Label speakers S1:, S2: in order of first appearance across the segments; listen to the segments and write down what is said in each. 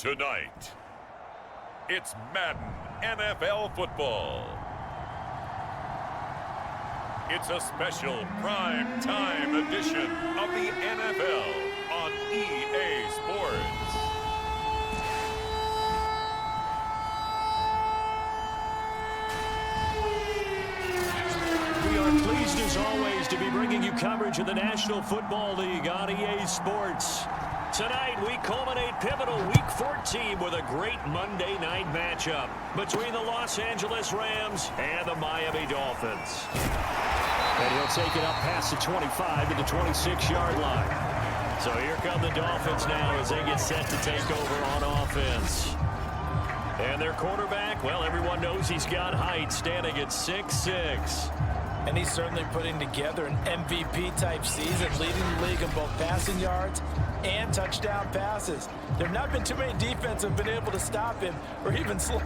S1: Tonight, it's Madden NFL football. It's a special prime time edition of the NFL on EA Sports.
S2: We are pleased as always to be bringing you coverage of the National Football League on EA Sports. Tonight, we culminate pivotal Week 14 with a great Monday night matchup between the Los Angeles Rams and the Miami Dolphins. And he'll take it up past the 25 to the 26-yard line. So here come the Dolphins now as they get set to take over on offense. And their quarterback, well, everyone knows he's got height, standing at 6'6".
S3: And he's certainly putting together an MVP-type season, leading the league in both passing yards and touchdown passes. There have not been too many defenses have been able to stop him or even slow.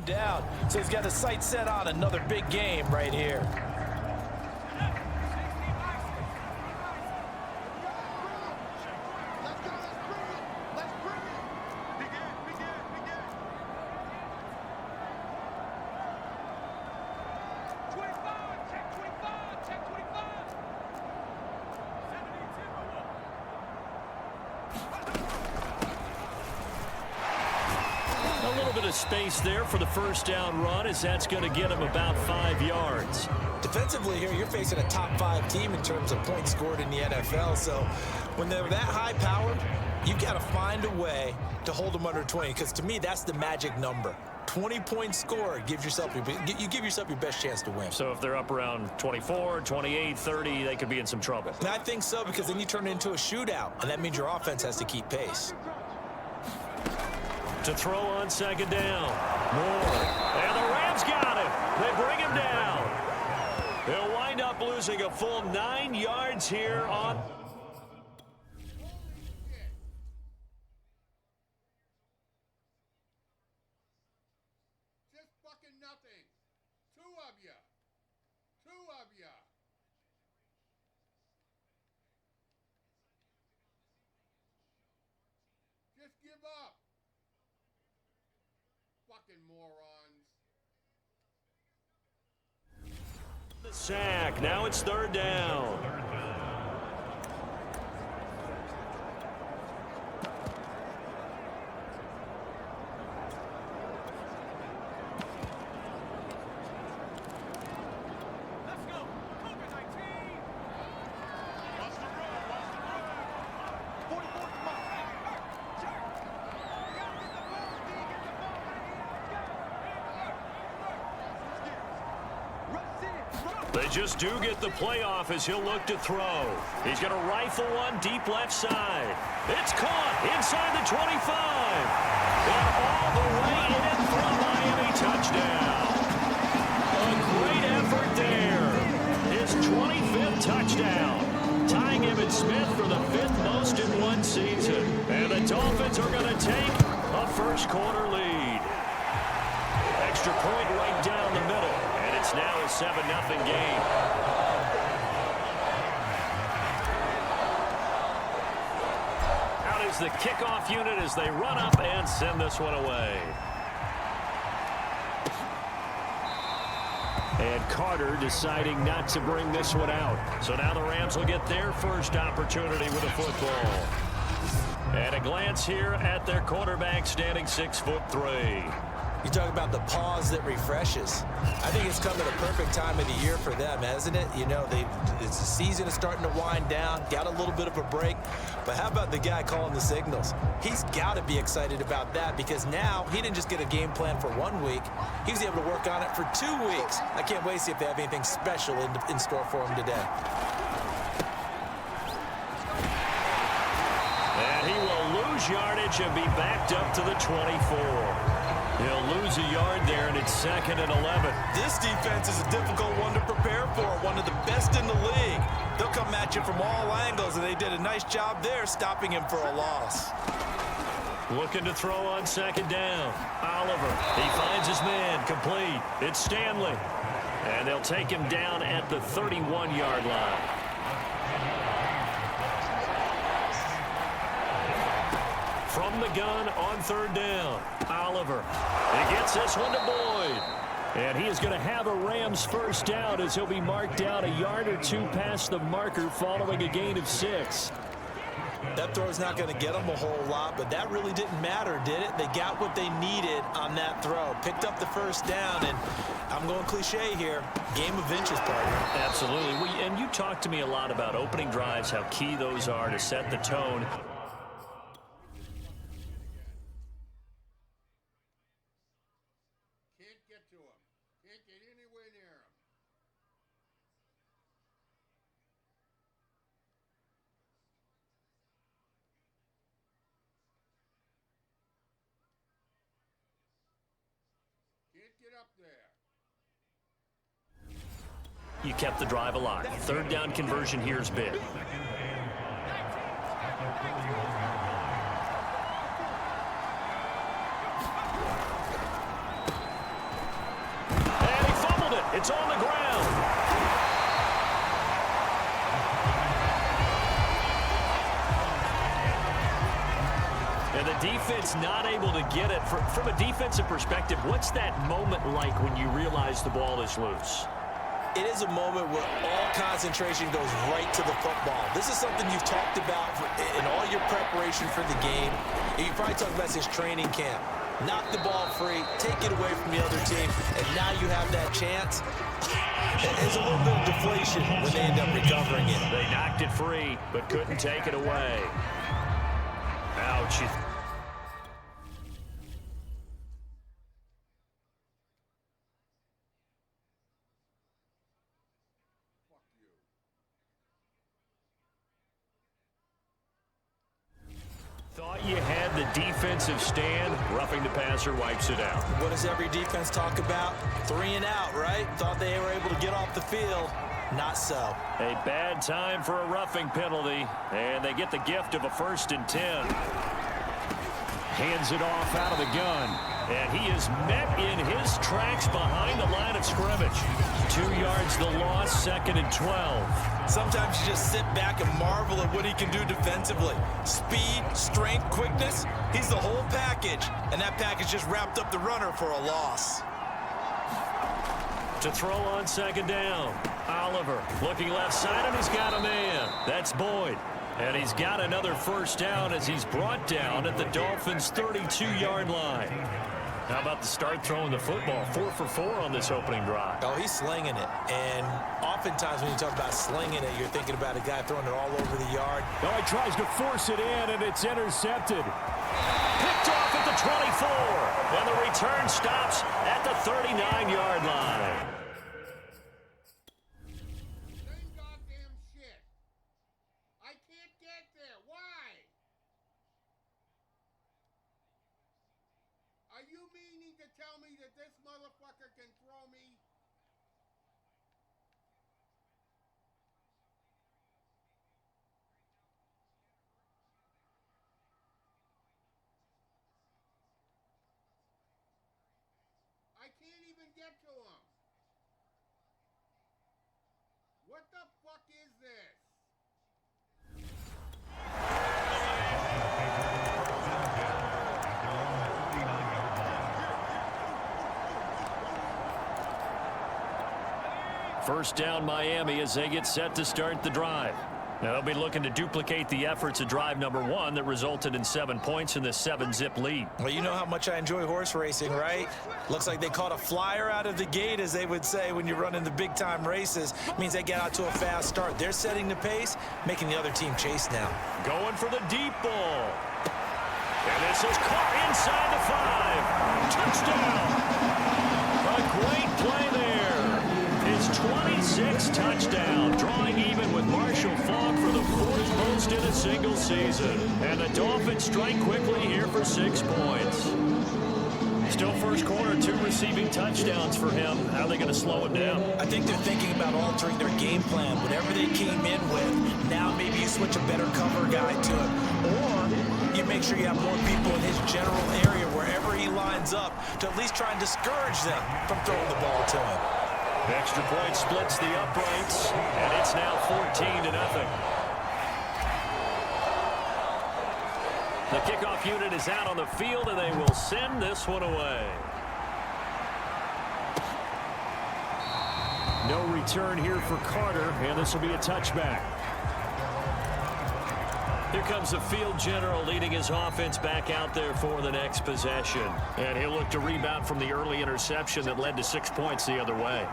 S3: Down, so he's got his sights set on another big game right here.
S2: Space there for the first down run, as that's going to get him about 5 yards.
S3: Defensively here, you're facing a top 5 team in terms of points scored in the NFL. So when they're that high powered, you've got to find a way to hold them under 20, because to me, that's the magic number. 20 points scored gives yourself you give yourself your best chance to win.
S2: So if they're up around 24, 28, 30, they could be in some trouble.
S3: And I think so, because then you turn it into a shootout, and that means your offense has to keep pace.
S2: To throw on second down. Moore. And the Rams got him. They bring him down. They'll wind up losing a full 9 yards here on...
S4: Just fucking nothing. Two of ya. Just give up. Fucking morons.
S2: The sack. Now it's third down. They just do get the playoff as he'll look to throw. He's going to rifle one deep left side. It's caught inside the 25. And all the way in for a Miami touchdown. A great effort there. His 25th touchdown. Tying Emmitt Smith for the 5th most in one season. And the Dolphins are going to take a first quarter lead. Extra point right down the middle. It's now a 7-0 game. Out is the kickoff unit as they run up and send this one away. And Carter deciding not to bring this one out. So now the Rams will get their first opportunity with a football. And a glance here at their quarterback, standing 6'3".
S3: You talk about the pause that refreshes. I think it's come at a perfect time of the year for them, hasn't it? You know, the season is starting to wind down, got a little bit of a break. But how about the guy calling the signals? He's got to be excited about that, because now he didn't just get a game plan for 1 week. He was able to work on it for 2 weeks. I can't wait to see if they have anything special in store for him today. And he will lose
S2: lose yardage and be backed up to the 24. He'll lose a yard there, and it's 2nd and 11.
S3: This defense is a difficult one to prepare for, one of the best in the league. They'll come at you from all angles, and they did a nice job there stopping him for a loss.
S2: Looking to throw on 2nd down. Oliver, he finds his man, complete. It's Stanley. And they'll take him down at the 31-yard line. From the gun on 3rd down, Oliver. He gets this one to Boyd. And he is going to have a Rams first down as he'll be marked down a yard or two past the marker following a gain of 6.
S3: That throw is not going to get them a whole lot, but that really didn't matter, did it? They got what they needed on that throw. Picked up the first down, and I'm going cliche here. Game of inches, partner.
S2: Absolutely. And you talked to me a lot about opening drives, how key those are to set the tone.
S4: Can't get to him. Can't get anywhere near him. Can't get up there.
S2: You kept the drive alive. 3rd down conversion here is big. And he fumbled it. It's on the ground. And the defense not able to get it. From a defensive perspective, what's that moment like when you realize the ball is loose?
S3: It is a moment where all concentration goes right to the football. This is something you've talked about in all your preparation for the game. You probably talked about since training camp. Knock the ball free, take it away from the other team, and now you have that chance. There's a little bit of deflation when they end up recovering it.
S2: They knocked it free, but couldn't take it away. Ouch. Thought you had the defensive stand. Roughing the passer wipes it out.
S3: What does every defense talk about? 3 and out, right? Thought they were able to get off the field. Not so.
S2: A bad time for a roughing penalty, and they get the gift of a 1st and 10. Hands it off out of the gun, and he is met in his tracks behind the line of scrimmage. 2 yards the loss, 2nd and 12.
S3: Sometimes you just sit back and marvel at what he can do defensively. Speed, strength, quickness, he's the whole package, and that package just wrapped up the runner for a loss.
S2: To throw on 2nd down, Oliver looking left side, and he's got a man. That's Boyd. And he's got another first down as he's brought down at the Dolphins' 32-yard line. How about the start throwing the football? 4 for 4 on this opening drive.
S3: Oh, he's slinging it. And oftentimes when you talk about slinging it, you're thinking about a guy throwing it all over the yard.
S2: Oh, he tries to force it in, and it's intercepted. Picked off at the 24. And the return stops at the 39-yard line.
S4: Same goddamn shit. I can't get there. Why? Are you meaning to tell me that this motherfucker can throw me? I can't even get to him. What the fuck is this?
S2: First down Miami as they get set to start the drive. Now they'll be looking to duplicate the efforts of drive number 1 that resulted in 7 points in the 7-zip lead.
S3: Well, you know how much I enjoy horse racing, right? Looks like they caught a flyer out of the gate, as they would say when you're running the big-time races. Means they get out to a fast start. They're setting the pace, making the other team chase now.
S2: Going for the deep ball. And this is caught inside the 5. Touchdown. A great play there. His 26th touchdown, drawing even with Marshall Faulk for the 4th most most in a single season. And the Dolphins strike quickly here for 6 points. Still first quarter, 2 receiving touchdowns for him. How are they going to slow him down?
S3: I think they're thinking about altering their game plan. Whatever they came in with, now maybe you switch a better cover guy to him. Or you make sure you have more people in his general area wherever he lines up to at least try and discourage them from throwing the ball to him.
S2: Extra point splits the uprights, and it's now 14-0. The kickoff unit is out on the field, and they will send this one away. No return here for Carter, and this will be a touchback. Here comes the field general leading his offense back out there for the next possession. And he'll look to rebound from the early interception that led to 6 points the other way.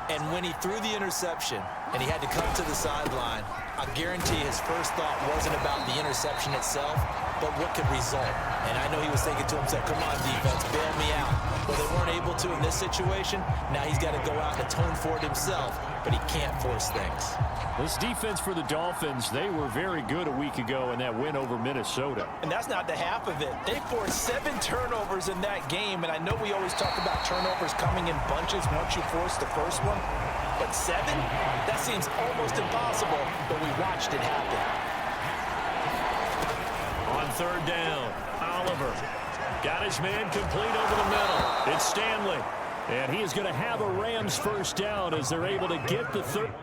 S3: And when he threw the interception and he had to come to the sideline, I guarantee his first thought wasn't about the interception itself, but what could result. And I know he was thinking to himself, come on, defense, bail me out. Well, they weren't able to in this situation. Now he's got to go out and atone for it himself, but he can't force things.
S2: This defense for the Dolphins, they were very good a week ago in that win over Minnesota.
S3: And that's not the half of it. They forced 7 turnovers in that game, and I know we always talk about turnovers coming in bunches once you force the first one, but 7? That seems almost impossible, but we watched it happen.
S2: On third down, Oliver got his man complete over the middle. It's Stanley, and he is going to have a Rams first down as they're able to get the third.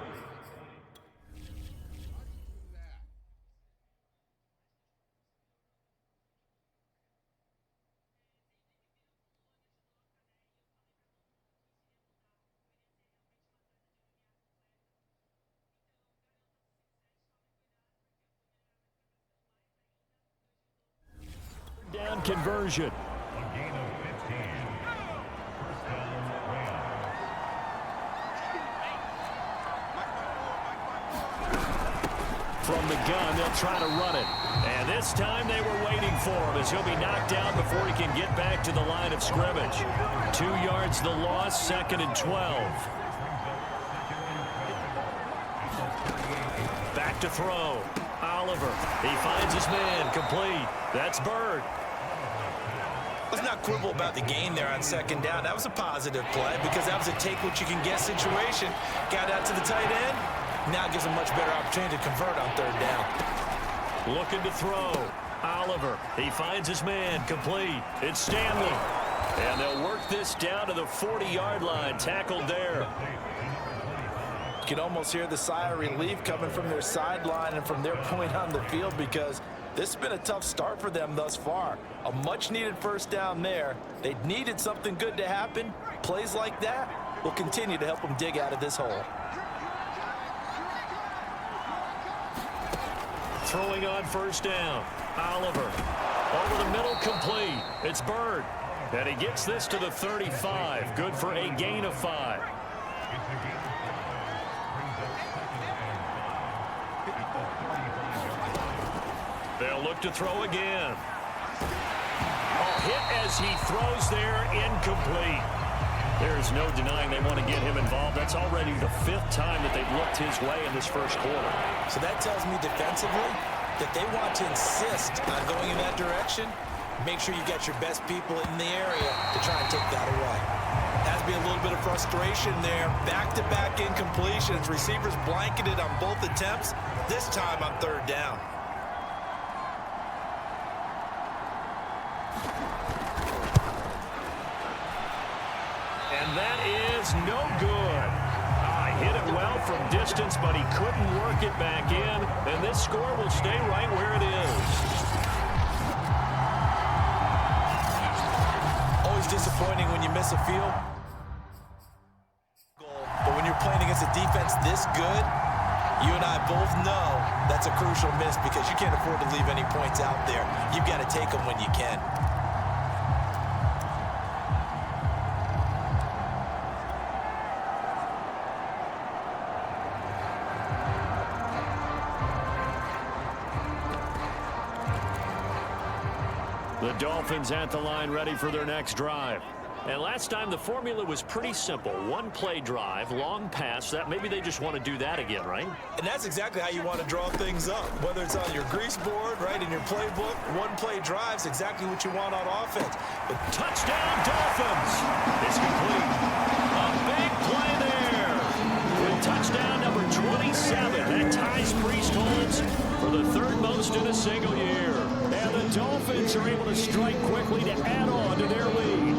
S2: Down conversion. From the gun, they'll try to run it. And this time they were waiting for him as he'll be knocked down before he can get back to the line of scrimmage. 2 yards the loss, 2nd and 12. Back to throw. Oliver, he finds his man, complete. That's Bird.
S3: Let's not quibble about the gain there on 2nd down. That was a positive play because that was a take-what-you-can-get situation. Got out to the tight end. Now it gives him a much better opportunity to convert on 3rd down.
S2: Looking to throw. Oliver, he finds his man, complete. It's Stanley. And they'll work this down to the 40-yard line, tackled there.
S3: You can almost hear the sigh of relief coming from their sideline and from their point on the field because this has been a tough start for them thus far. A much-needed first down there. They needed something good to happen. Plays like that will continue to help them dig out of this hole.
S2: Throwing on first down. Oliver. Over the middle, complete. It's Bird. And he gets this to the 35. Good for a gain of 5. They'll look to throw again. Hit as he throws there, incomplete. There's no denying they want to get him involved. That's already the 5th time that they've looked his way in this first quarter.
S3: So that tells me defensively that they want to insist on going in that direction. Make sure you got your best people in the area to try and take that away. Has to be a little bit of frustration there. Back-to-back incompletions. Receivers blanketed on both attempts, this time on 3rd down.
S2: And that is no good. Hit it well from distance, but he couldn't work it back in. And this score will stay right where it is.
S3: Always disappointing when you miss a field goal. But when you're playing against a defense this good, you and I both know that's a crucial miss because you can't afford to leave any points out there. You've got to take them when you can.
S2: The Dolphins at the line ready for their next drive. And last time the formula was pretty simple. One play drive, long pass. That maybe they just want to do that again, right?
S3: And that's exactly how you want to draw things up. Whether it's on your grease board, right, in your playbook, one play drive's exactly what you want on offense. But
S2: touchdown Dolphins! It's complete. A big play there. With touchdown number 27. That ties Priest Holmes for the third most in a single year. And the Dolphins are able to strike quickly to add on to their lead.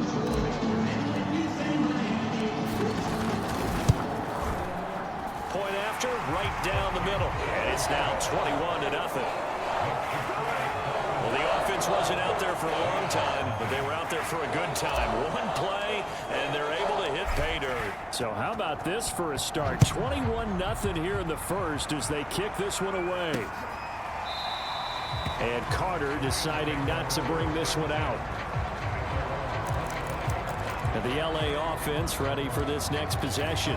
S2: Point after, right down the middle. And it's now 21-0. Well, the offense wasn't out there for a long time, but they were out there for a good time. One play, and they're able to hit pay dirt. So how about this for a start? 21-0 here in the first as they kick this one away. And Carter deciding not to bring this one out. And the LA offense ready for this next possession.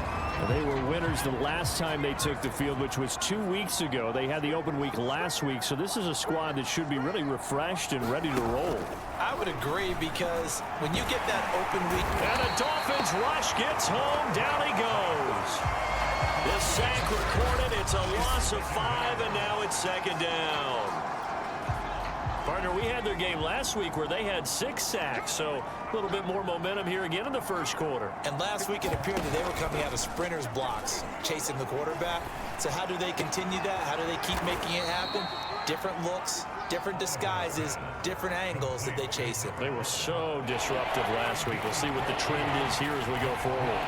S2: They were winners the last time they took the field, which was 2 weeks ago. They had the open week last week, so this is a squad that should be really refreshed and ready to roll.
S3: I would agree, because when you get that open week...
S2: And the Dolphins rush gets home. Down he goes. The sack recorded. It's a loss of 5, and now it's second down. Partner, we had their game last week where they had 6 sacks, so a little bit more momentum here again in the first quarter.
S3: And last week it appeared that they were coming out of sprinters blocks, chasing the quarterback. So how do they continue that? How do they keep making it happen? Different looks, different disguises, different angles that they chase it.
S2: They were so disruptive last week. We'll see what the trend is here as we go forward.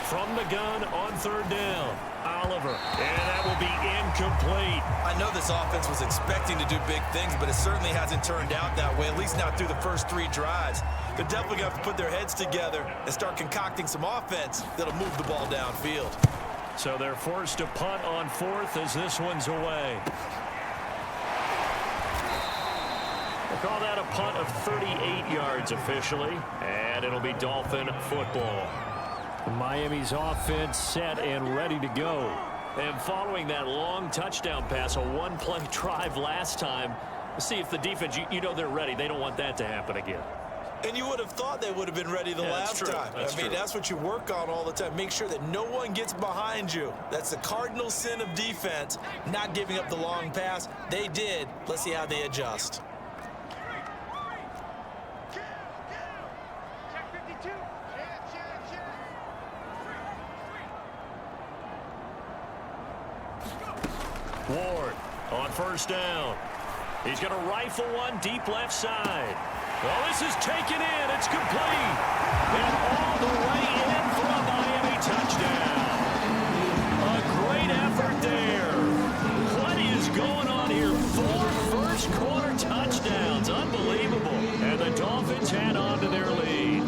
S2: From the gun on third down, Oliver, and that will be incomplete.
S3: I know this offense was expecting to do big things, but it certainly hasn't turned out that way, at least not through the first 3 drives. They're definitely going to have to put their heads together and start concocting some offense that'll move the ball downfield.
S2: So they're forced to punt on 4th as this one's away. We'll call that a punt of 38 yards officially, and it'll be Dolphin football. Miami's offense set and ready to go. And following that long touchdown pass, a one-play drive last time, see if the defense, you know they're ready. They don't want that to happen again.
S3: And you would have thought they would have been ready the last time. I mean, that's what you work on all the time. Make sure that no one gets behind you. That's the cardinal sin of defense, not giving up the long pass. They did. Let's see how they adjust.
S2: Ward on first down. He's going to rifle one deep left side. Well, this is taken in. It's complete. And all the way in for a Miami touchdown. A great effort there. What is going on here? 4 first-quarter touchdowns. Unbelievable. And the Dolphins head on to their lead.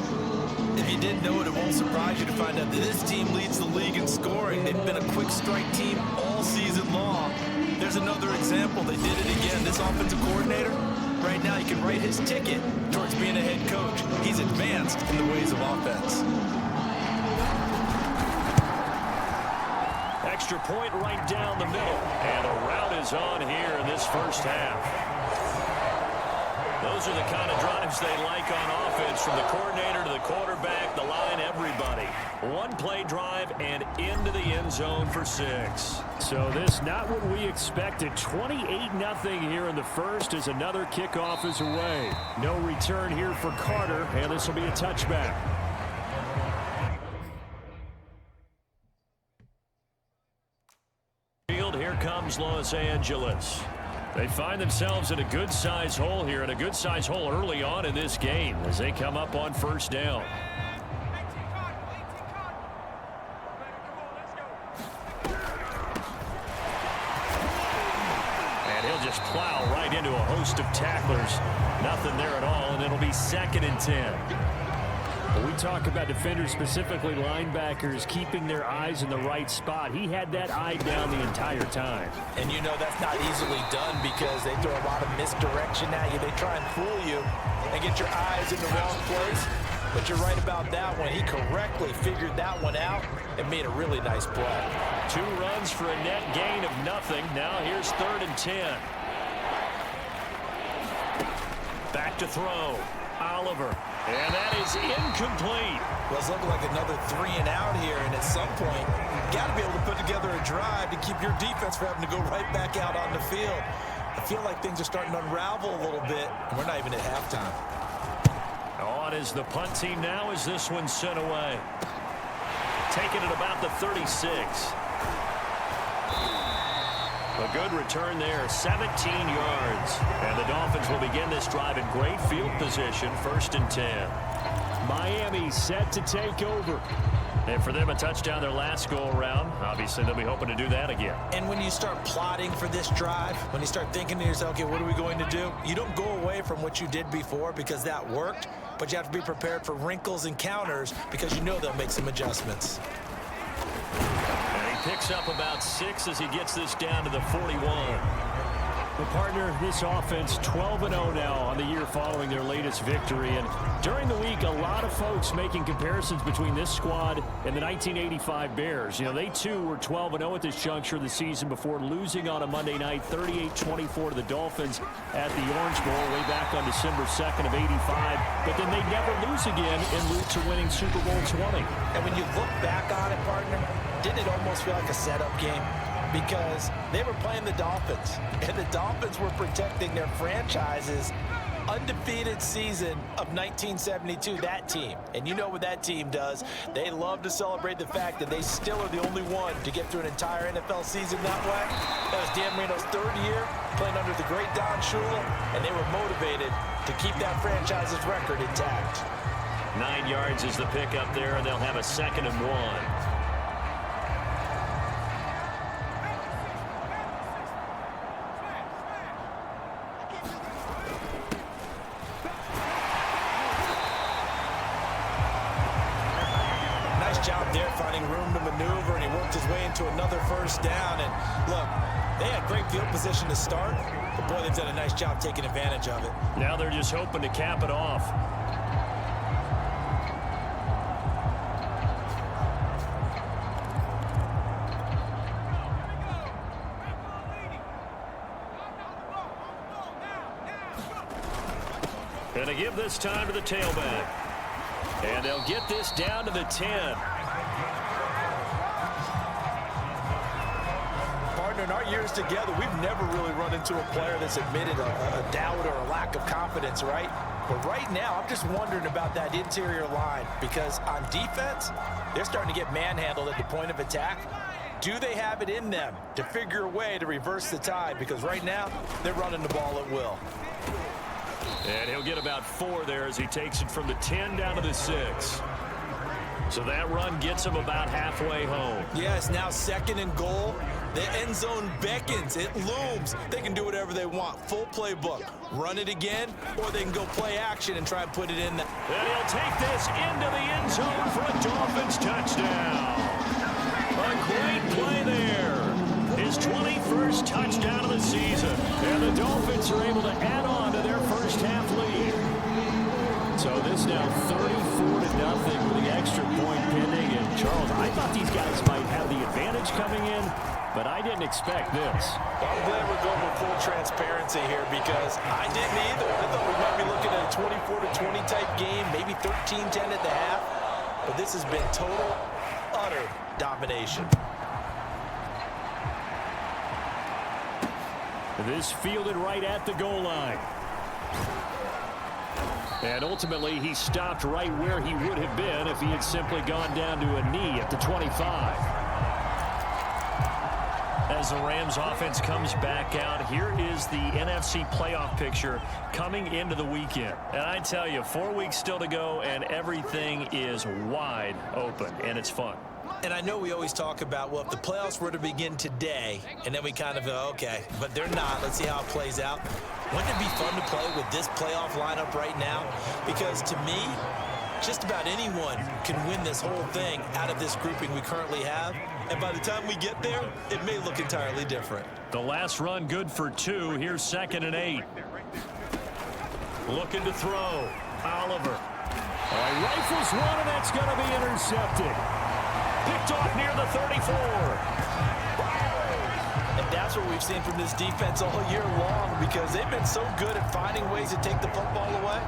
S3: If you didn't know it, it won't surprise you to find out that this team leads the league in scoring. They've been a quick strike team all season long. There's another example. They did it again. This offensive coordinator, right now he can write his ticket towards being a head coach. He's advanced in the ways of offense.
S2: Extra point right down the middle. And a rout is on here in this first half. Those are the kind of drives they like on offense, from the coordinator to the quarterback, the line, everybody. One play drive and into the end zone for 6. So this not what we expected. 28-0 here in the first as another kickoff is away. No return here for Carter, and this will be a touchback. Here comes Los Angeles. They find themselves in a good-sized hole here, and a good-sized hole early on in this game as they come up on first down. And he'll just plow right into a host of tacklers. Nothing there at all, and it'll be 2nd and 10. When we talk about defenders, specifically linebackers, keeping their eyes in the right spot, he had that eye down the entire time.
S3: And you know that's not easily done because they throw a lot of misdirection at you. They try and fool you and get your eyes in the wrong place. But you're right about that one. He correctly figured that one out and made a really nice play.
S2: 2 runs for a net gain of nothing. Now here's 3rd and 10. Back to throw. Oliver. And that is incomplete.
S3: Well, it's looking like another 3 and out here, and at some point, you got to be able to put together a drive to keep your defense from having to go right back out on the field. I feel like things are starting to unravel a little bit, and we're not even at halftime.
S2: On is the punt team now as this one's sent away. Taking it about the 36. A good return there, 17 yards. And the Dolphins will begin this drive in great field position, 1st and 10. Miami set to take over. And for them, a touchdown their last go-around. Obviously, they'll be hoping to do that again.
S3: And when you start plotting for this drive, when you start thinking to yourself, okay, what are we going to do? You don't go away from what you did before because that worked, but you have to be prepared for wrinkles and counters because you know they'll make some adjustments.
S2: And he picks up about 6 as he gets this down to the 41. Well, partner, this offense 12-0 now on the year following their latest victory. And during the week, a lot of folks making comparisons between this squad and the 1985 Bears. You know, they too were 12-0 at this juncture of the season before losing on a Monday night 38-24 to the Dolphins at the Orange Bowl way back on December 2nd of 85. But then they never lose again en route to winning Super Bowl 20.
S3: And when you look back on it, partner, didn't it almost feel like a setup game? Because they were playing the Dolphins, and the Dolphins were protecting their franchise's undefeated season of 1972, that team. And you know what that team does. They love to celebrate the fact that they still are the only one to get through an entire NFL season that way. That was Dan Marino's 3rd year, playing under the great Don Shula, and they were motivated to keep that franchise's record intact.
S2: 9 yards is the pickup there, and they'll have a 2nd and 1.
S3: Job there finding room to maneuver, and he worked his way into another 1st down. And look, they had great field position to start, but boy, they've done a nice job taking advantage of it.
S2: Now they're just hoping to cap it off. And they give this time to the tailback. And they'll get this down to the 10.
S3: Partner, in our years together, we've never really run into a player that's admitted a doubt or a lack of confidence, right? But right now, I'm just wondering about that interior line because on defense, they're starting to get manhandled at the point of attack. Do they have it in them to figure a way to reverse the tide? Because right now, they're running the ball at will.
S2: And he'll get about 4 there as he takes it from the 10 down to the 6. So that run gets him about halfway home.
S3: Yeah, it's now 2nd and goal. The end zone beckons. It looms. They can do whatever they want. Full playbook. Run it again, or they can go play action and try and put it in.
S2: And he'll take this into the end zone for a Dolphins touchdown. A great play there. His 21st touchdown of the season. And the Dolphins are able to add on to their first half lead. So this now 34-0 with the extra point pending. And Charles, I thought these guys might have the advantage coming in, but I didn't expect this.
S3: Well, I'm glad we're going with full transparency here because I didn't either. I thought we might be looking at a 24-20 type game, maybe 13-10 at the half. But this has been total, utter domination.
S2: This fielded right at the goal line. And ultimately, he stopped right where he would have been if he had simply gone down to a knee at the 25. As the Rams offense comes back out, here is the NFC playoff picture coming into the weekend. And I tell you, 4 weeks still to go, and everything is wide open, and it's fun.
S3: And I know we always talk about, well, if the playoffs were to begin today, and then we kind of go, okay, but they're not. Let's see how it plays out. Wouldn't it be fun to play with this playoff lineup right now? Because to me, just about anyone can win this whole thing out of this grouping we currently have. And by the time we get there, it may look entirely different.
S2: The last run good for 2. Here's 2nd and 8. Looking to throw. Oliver. Rifles one, and that's going to be intercepted. Picked off near the 34.
S3: And that's what we've seen from this defense all year long because they've been so good at finding ways to take the football away.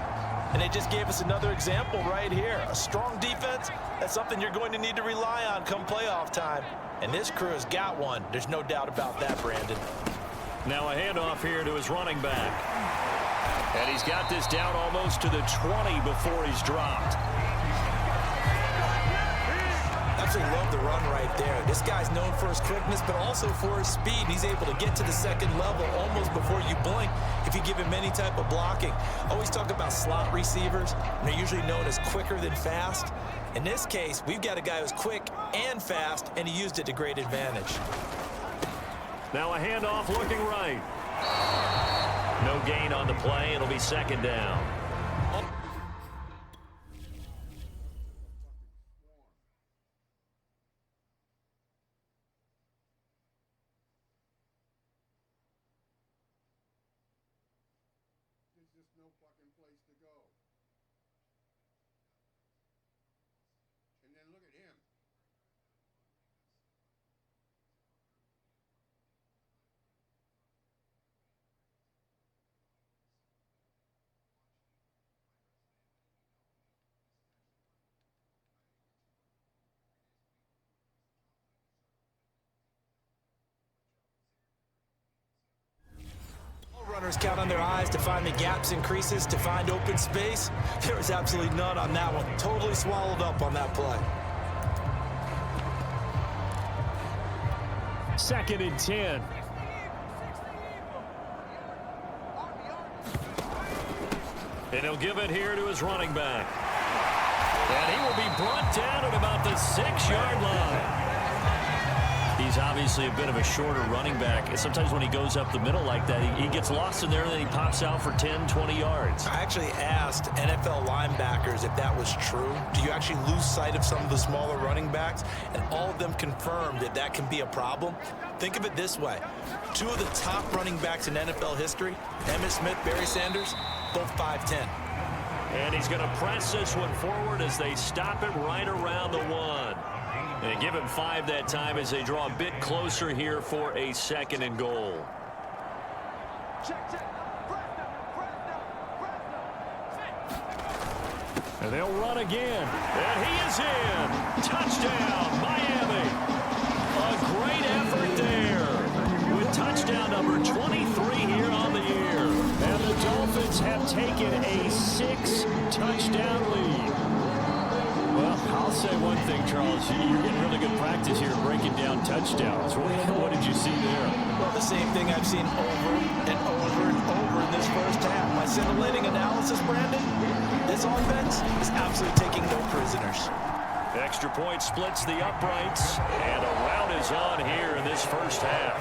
S3: And they just gave us another example right here. A strong defense, that's something you're going to need to rely on come playoff time. And this crew has got one. There's no doubt about that, Brandon.
S2: Now a handoff here to his running back. And he's got this down almost to the 20 before he's dropped.
S3: Absolutely love the run right there. This guy's known for his quickness, but also for his speed. He's able to get to the second level almost before you blink if you give him any type of blocking. Always talk about slot receivers, and they're usually known as quicker than fast. In this case, we've got a guy who's quick and fast, and he used it to great advantage.
S2: Now a handoff looking right. No gain on the play. It'll be second down.
S4: There's just no fucking place to go. And then look at him.
S3: Runners count on their eyes to find the gaps and creases, to find open space. There was absolutely none on that one. Totally swallowed up on that play.
S2: 2nd and 10. And he'll give it here to his running back. And he will be brought down at about the 6-yard line. He's obviously a bit of a shorter running back. And sometimes when he goes up the middle like that, he gets lost in there and then he pops out for 10, 20 yards.
S3: I actually asked NFL linebackers if that was true. Do you actually lose sight of some of the smaller running backs? And all of them confirmed that that can be a problem. Think of it this way. 2 of the top running backs in NFL history, Emmitt Smith, Barry Sanders, both 5'10".
S2: And he's going to press this one forward as they stop it right around the 1. And give him 5 that time as they draw a bit closer here for a 2nd and goal. And they'll run again. And he is in. Touchdown, Miami. A great effort there with touchdown number 23 here on the year. And the Dolphins have taken a 6-touchdown lead. Well, I'll say one thing, Charles. You're getting really good practice here breaking down touchdowns. What did you see there?
S3: Well, the same thing I've seen over and over and over in this first half. My scintillating analysis, Brandon, this offense is absolutely taking no prisoners.
S2: Extra point splits the uprights, and a rout is on here in this first half.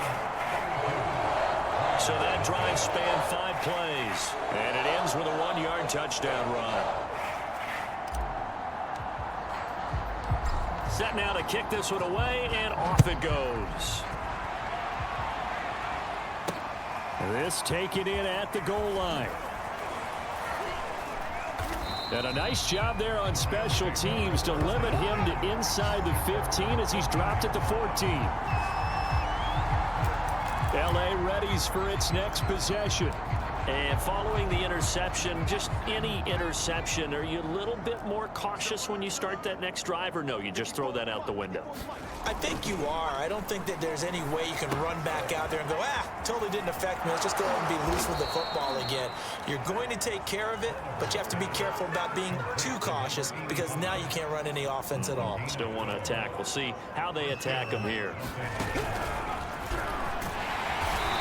S2: So that drive spanned 5 plays, and it ends with a 1-yard touchdown run. Set now to kick this one away, and off it goes. This taken in at the goal line. And a nice job there on special teams to limit him to inside the 15 as he's dropped at the 14. LA readies for its next possession. And following the interception, just any interception, are you a little bit more cautious when you start that next drive, or no, you just throw that out the window?
S3: I think you are. I don't think that there's any way you can run back out there and go, totally didn't affect me. Let's just go ahead and be loose with the football again. You're going to take care of it, but you have to be careful about being too cautious because now you can't run any offense at all.
S2: Still want to attack. We'll see how they attack him here.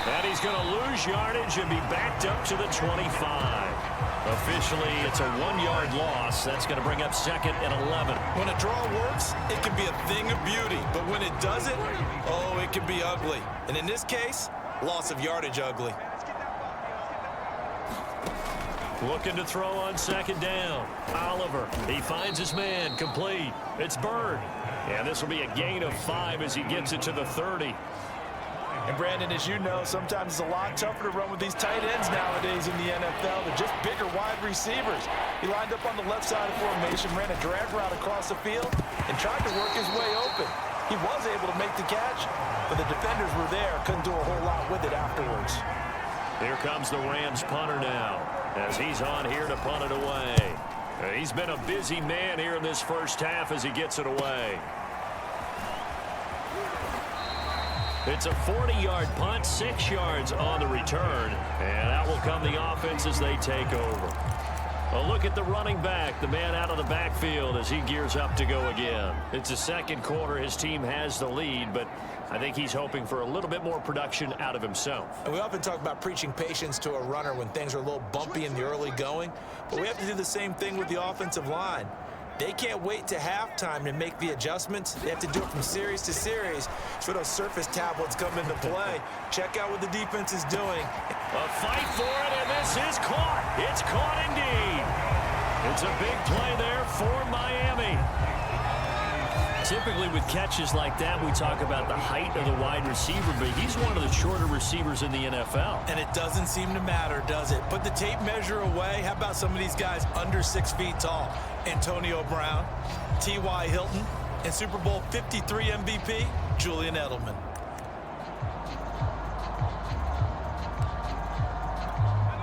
S2: And he's going to lose yardage and be backed up to the 25. Officially, it's a 1-yard loss. That's going to bring up 2nd and 11.
S3: When a draw works, it can be a thing of beauty. But when it doesn't, oh, it can be ugly. And in this case, loss of yardage ugly.
S2: Looking to throw on 2nd down. Oliver, he finds his man, complete. It's Bird. And this will be a gain of 5 as he gets it to the 30.
S3: And Brandon, as you know, sometimes it's a lot tougher to run with these tight ends nowadays in the NFL. They're just bigger wide receivers. He lined up on the left side of formation, ran a drag route across the field, and tried to work his way open. He was able to make the catch, but the defenders were there, couldn't do a whole lot with it afterwards.
S2: Here comes the Rams punter now. as he's on here to punt it away. He's been a busy man here in this first half as he gets it away. It's a 40-yard punt, 6 yards on the return, and out will come the offense as they take over. A look at the running back, the man out of the backfield as he gears up to go again. It's the second quarter. His team has the lead, but I think he's hoping for a little bit more production out of himself.
S3: And we often talk about preaching patience to a runner when things are a little bumpy in the early going, but we have to do the same thing with the offensive line. They can't wait to halftime to make the adjustments. They have to do it from series to series. So those surface tablets come into play. Check out what the defense is doing.
S2: A fight for it, and this is caught. It's caught indeed. It's a big play there for Miami. Typically with catches like that, we talk about the height of the wide receiver, but he's one of the shorter receivers in the NFL.
S3: And it doesn't seem to matter, does it? Put the tape measure away. How about some of these guys under 6 feet tall? Antonio Brown, T.Y. Hilton, and Super Bowl 53 MVP, Julian Edelman.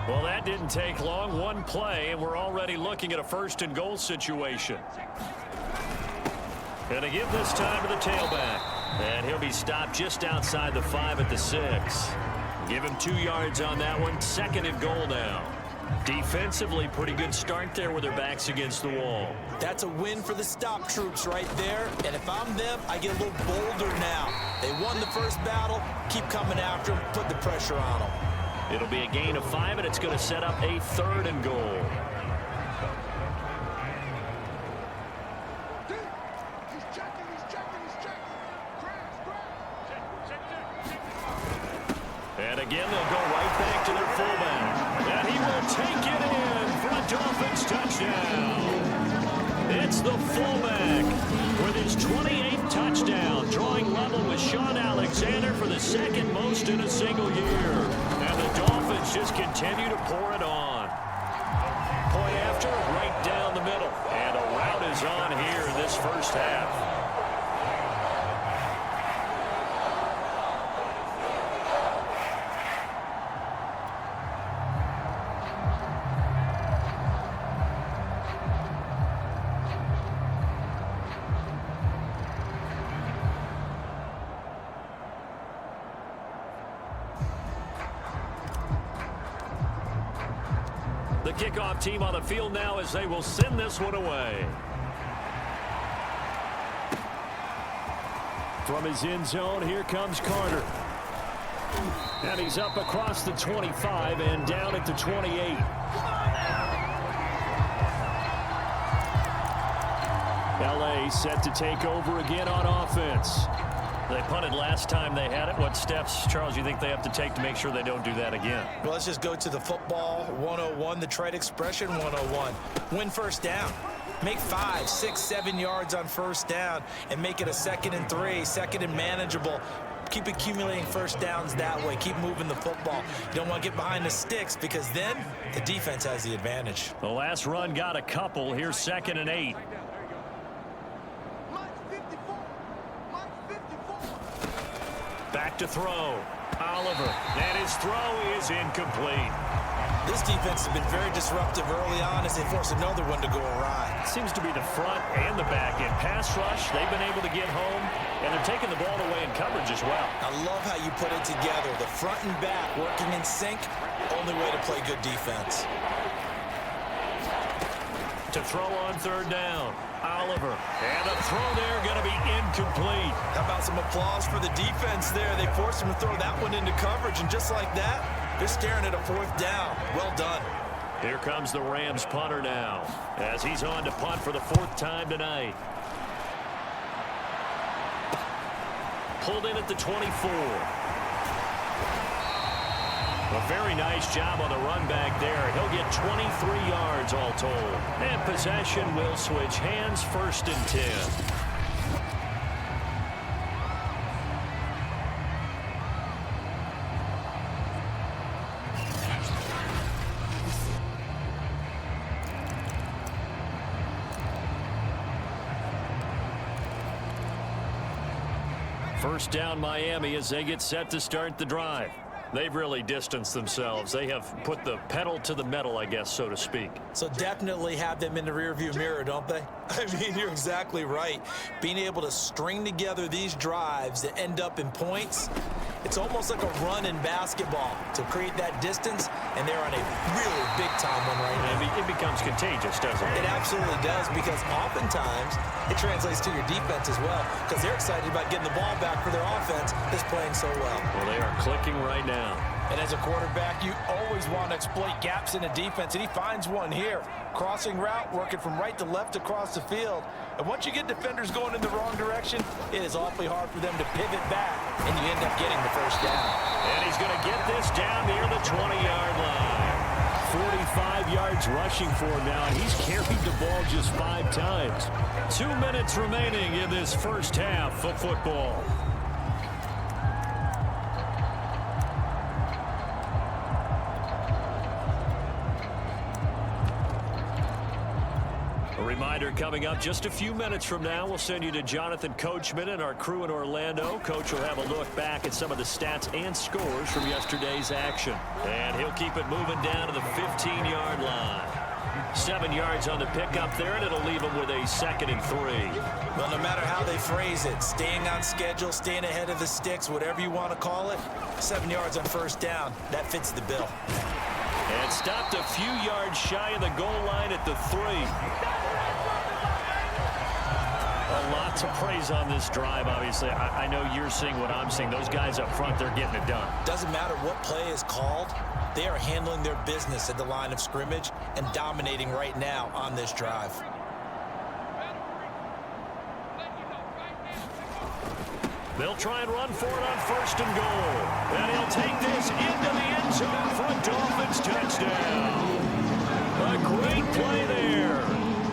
S2: Well, that didn't take long. One play, and we're already looking at a first-and-goal situation. Going to give this time to the tailback. And he'll be stopped just outside the 5 at the 6. Give him 2 yards on that one. 2nd and goal now. Defensively, pretty good start there with their backs against the wall.
S3: That's a win for the stop troops right there. And if I'm them, I get a little bolder now. They won the first battle. Keep coming after them. Put the pressure on them.
S2: It'll be a gain of 5, and it's going to set up a 3rd and goal. And again, they'll go right back to their fullback. And he will take it in for a Dolphins touchdown. It's the fullback with his 28th touchdown, drawing level with Sean Alexander for the 2nd most in a single year. And the Dolphins just continue to pour it on. Point after, right down the middle. And a rout is on here in this first half. The kickoff team on the field now as they will send this one away. From his end zone, here comes Carter. And he's up across the 25 and down at the 28. LA set to take over again on offense. They punted last time they had it. What steps, Charles, you think they have to take to make sure they don't do that again?
S3: Well, let's just go to the football 101, the trade expression 101. Win first down. Make 5, 6, 7 yards on first down and make it a 2nd and 3, 2nd and manageable. Keep accumulating first downs that way. Keep moving the football. You don't want to get behind the sticks because then the defense has the advantage.
S2: The last run got a couple. Here's 2nd and 8. Back to throw. Oliver. And his throw is incomplete.
S3: This defense has been very disruptive early on as they force another one to go awry.
S2: Seems to be the front and the back end. Pass rush, they've been able to get home, and they're taking the ball away in coverage as well.
S3: I love how you put it together. The front and back working in sync, only way to play good defense.
S2: To throw on 3rd down. Oliver. And a throw there going to be incomplete.
S3: How about some applause for the defense there? They forced him to throw that one into coverage, and just like that, they're staring at a 4th down. Well done.
S2: Here comes the Rams punter now as he's on to punt for the 4th time tonight. Pulled in at the 24. A very nice job on the run back there. He'll get 23 yards all told. And possession will switch hands, 1st and 10. First down Miami as they get set to start the drive. They've really distanced themselves. They have put the pedal to the metal, I guess, so to speak.
S3: So definitely have them in the rearview mirror, don't they? I mean, you're exactly right. Being able to string together these drives that end up in points, it's almost like a run in basketball to create that distance, and they're on a really big-time one right now.
S2: It becomes contagious, doesn't it?
S3: It absolutely does, because oftentimes it translates to your defense as well, because they're excited about getting the ball back for their offense that's playing so well.
S2: Well, they are clicking right now.
S5: And as a quarterback, you always want to exploit gaps in the defense, and he finds one here. Crossing route, working from right to left across the field. And once you get defenders going in the wrong direction, it is awfully hard for them to pivot back, and you end up getting the first down.
S2: And he's going to get this down near the 20-yard line. 45 yards rushing for him now, and he's carried the ball just 5 times. 2 minutes remaining in this first half of football. Reminder coming up just a few minutes from now. We'll send you to Jonathan Coachman and our crew in Orlando. Coach will have a look back at some of the stats and scores from yesterday's action. And he'll keep it moving down to the 15-yard line. 7 yards on the pickup there, and it'll leave him with a 2nd and 3.
S3: Well, no matter how they phrase it, staying on schedule, staying ahead of the sticks, whatever you want to call it, 7 yards on first down, that fits the bill.
S2: And stopped a few yards shy of the goal line at the 3. Lots of praise on this drive, obviously. I know you're seeing what I'm seeing. Those guys up front, they're getting it done.
S3: Doesn't matter what play is called. They are handling their business at the line of scrimmage and dominating right now on this drive.
S2: They'll try and run for it on 1st and goal. And he'll take this into the end zone for a Dolphins touchdown. A great play there.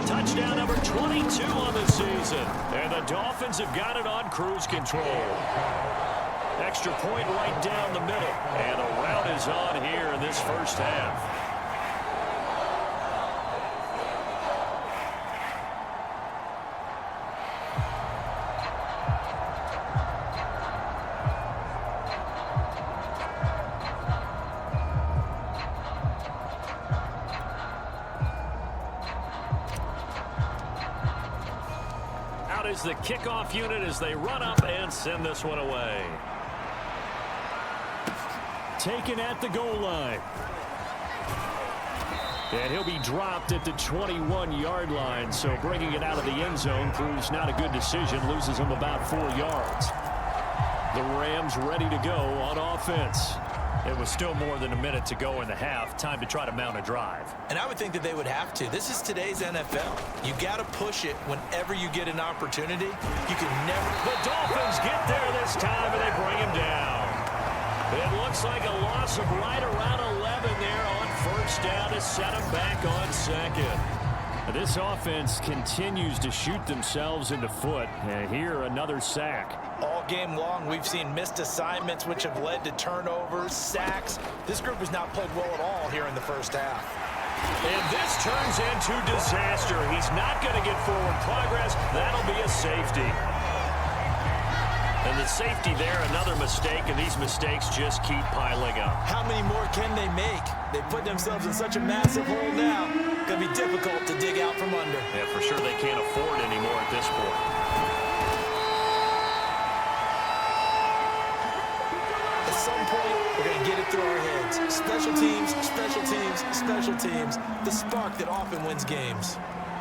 S2: Touchdown number 22 on the season. And the Dolphins have got it on cruise control. Extra point right down the middle. And a rout is on here in this first half. Is the kickoff unit as they run up and send this one away. Taken at the goal line. And he'll be dropped at the 21-yard line, so bringing it out of the end zone proves not a good decision, loses him about 4 yards. The Rams ready to go on offense. It was still more than a minute to go in the half. Time to try to mount a drive.
S3: And I would think that they would have to. This is today's NFL. You got to push it whenever you get an opportunity. You can never...
S2: The Dolphins get there this time, and they bring him down. It looks like a loss of right around 11 there on first down to set him back on 2nd. This offense continues to shoot themselves in the foot. And here, another sack.
S5: All game long, we've seen missed assignments, which have led to turnovers, sacks. This group has not played well at all here in the first half.
S2: And this turns into disaster. He's not going to get forward progress. That'll be a safety. And the safety there, another mistake, and these mistakes just keep piling up.
S3: How many more can they make? They put themselves in such a massive hole now. Going to be difficult to dig out from under.
S2: Yeah, for sure they can't afford anymore at this point.
S3: At some point, we're going to get it through our heads. Special teams, special teams, special teams. The spark that often wins games.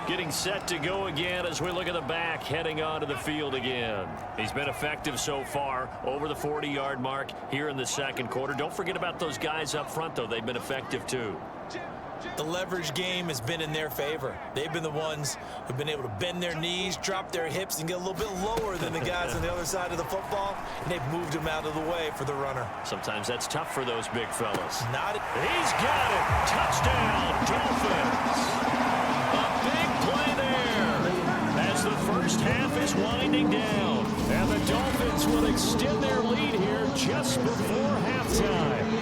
S2: Getting set to go again as we look at the back, heading onto the field again. He's been effective so far, over the 40-yard mark here in the second quarter. Don't forget about those guys up front, though. They've been effective, too.
S3: The leverage game has been in their favor. They've been the ones who've been able to bend their knees, drop their hips, and get a little bit lower than the guys on the other side of the football, and they've moved them out of the way for the runner.
S2: Sometimes that's tough for those big fellas.
S3: He's
S2: got it! Touchdown, Dolphins! A big play there as the first half is winding down. And the Dolphins will extend their lead here just before halftime.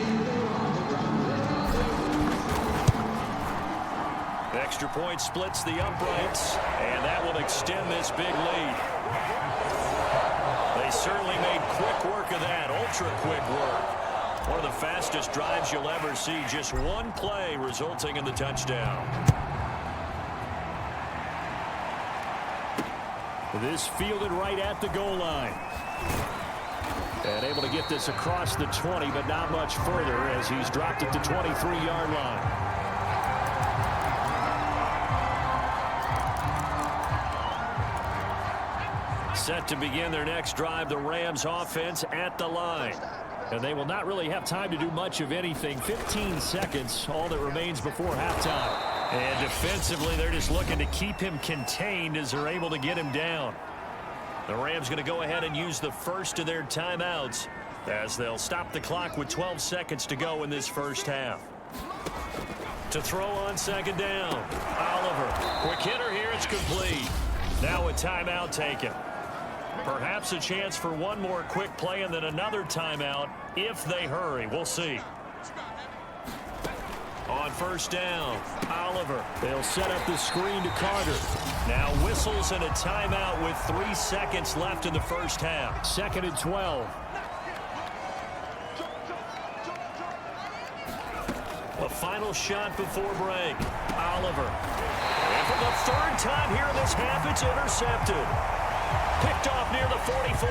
S2: Extra point splits the uprights, and that will extend this big lead. They certainly made quick work of that, ultra quick work. One of the fastest drives you'll ever see. Just one play resulting in the touchdown. This fielded right at the goal line. And able to get this across the 20, but not much further as he's dropped at the 23-yard line. Set to begin their next drive, the Rams offense at the line. And they will not really have time to do much of anything. 15 seconds, all that remains before halftime. And defensively, they're just looking to keep him contained as they're able to get him down. The Rams going to go ahead and use the first of their timeouts as they'll stop the clock with 12 seconds to go in this first half. To throw on second down, Oliver. Quick hitter here, it's complete. Now a timeout taken. Perhaps a chance for one more quick play and then another timeout if they hurry. We'll see. On first down, Oliver. They'll set up the screen to Carter. Now whistles and a timeout with 3 seconds left in the first half. 2nd and 12. A final shot before break. Oliver. And for the 3rd time here in this half, it's intercepted. Picked off near the 44.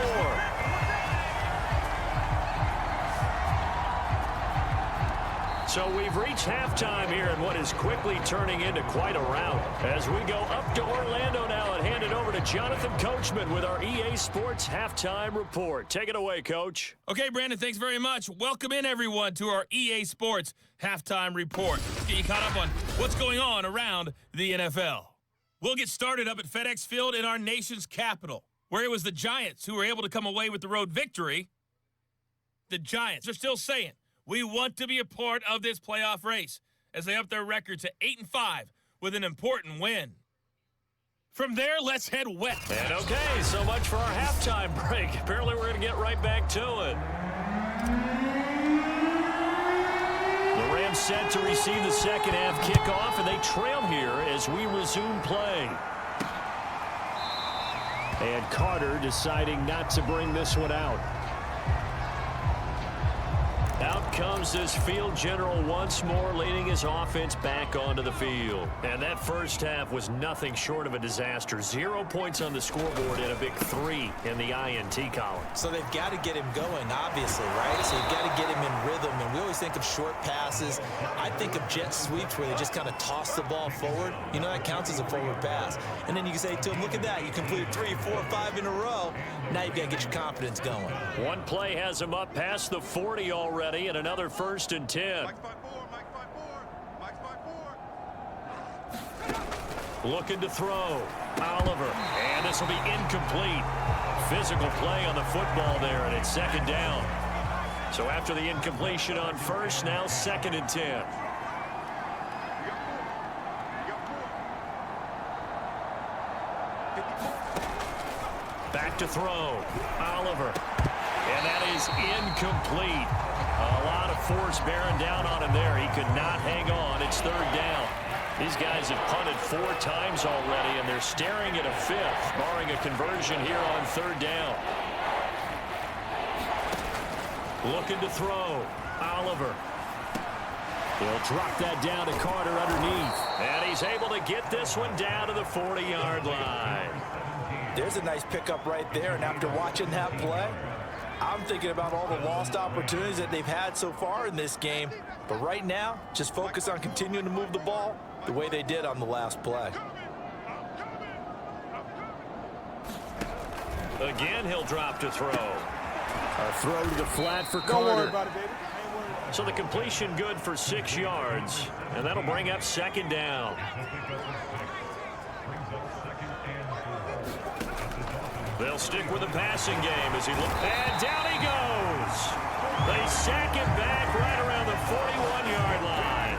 S2: So we've reached halftime here in what is quickly turning into quite a rout. As we go up to Orlando now and hand it over to Jonathan Coachman with our EA Sports Halftime Report. Take it away, Coach.
S6: Okay, Brandon, thanks very much. Welcome in, everyone, to our EA Sports Halftime Report. Let's get you caught up on what's going on around the NFL. We'll get started up at FedEx Field in our nation's capital, where it was the Giants who were able to come away with the road victory. The Giants are still saying, we want to be a part of this playoff race as they up their record to 8-5 with an important win. From there, let's head west.
S2: And okay, so much for our halftime break. Apparently we're going to get right back to it. The Rams set to receive the second half kickoff, and they trail here as we resume play. And Carter deciding not to bring this one out. Out comes this field general once more, leading his offense back onto the field. And that first half was nothing short of a disaster. 0 points on the scoreboard and a big 3 in the INT column.
S3: So they've got to get him going, obviously, right? So you've got to get him in rhythm. And we always think of short passes. I think of jet sweeps where they just kind of toss the ball forward. You know, that counts as a forward pass. And then you can say to him, look at that. You completed 3, 4, 5 in a row. Now you've got to get your confidence going.
S2: One play has him up past the 40 already. And another 1st and 10. Looking to throw. Oliver. And this will be incomplete. Physical play on the football there, and it's 2nd down. So after the incompletion on 1st, now 2nd and 10. Back to throw. Oliver. And that is incomplete. A lot of force bearing down on him there. He could not hang on. It's 3rd down. These guys have punted 4 times already, and they're staring at a 5th, barring a conversion here on 3rd down. Looking to throw. Oliver. He'll drop that down to Carter underneath. And he's able to get this one down to the 40-yard line.
S5: There's a nice pickup right there, and after watching that play, I'm thinking about all the lost opportunities that they've had so far in this game. But right now, just focus on continuing to move the ball the way they did on the last play.
S2: Again, he'll drop to throw. A throw to the flat for Carter.
S4: Don't worry about it, baby. I ain't worried.
S2: So the completion good for 6 yards. And that'll bring up 2nd down. They'll stick with the passing game as he looks. And down he goes. They sack him back right around the 41-yard line.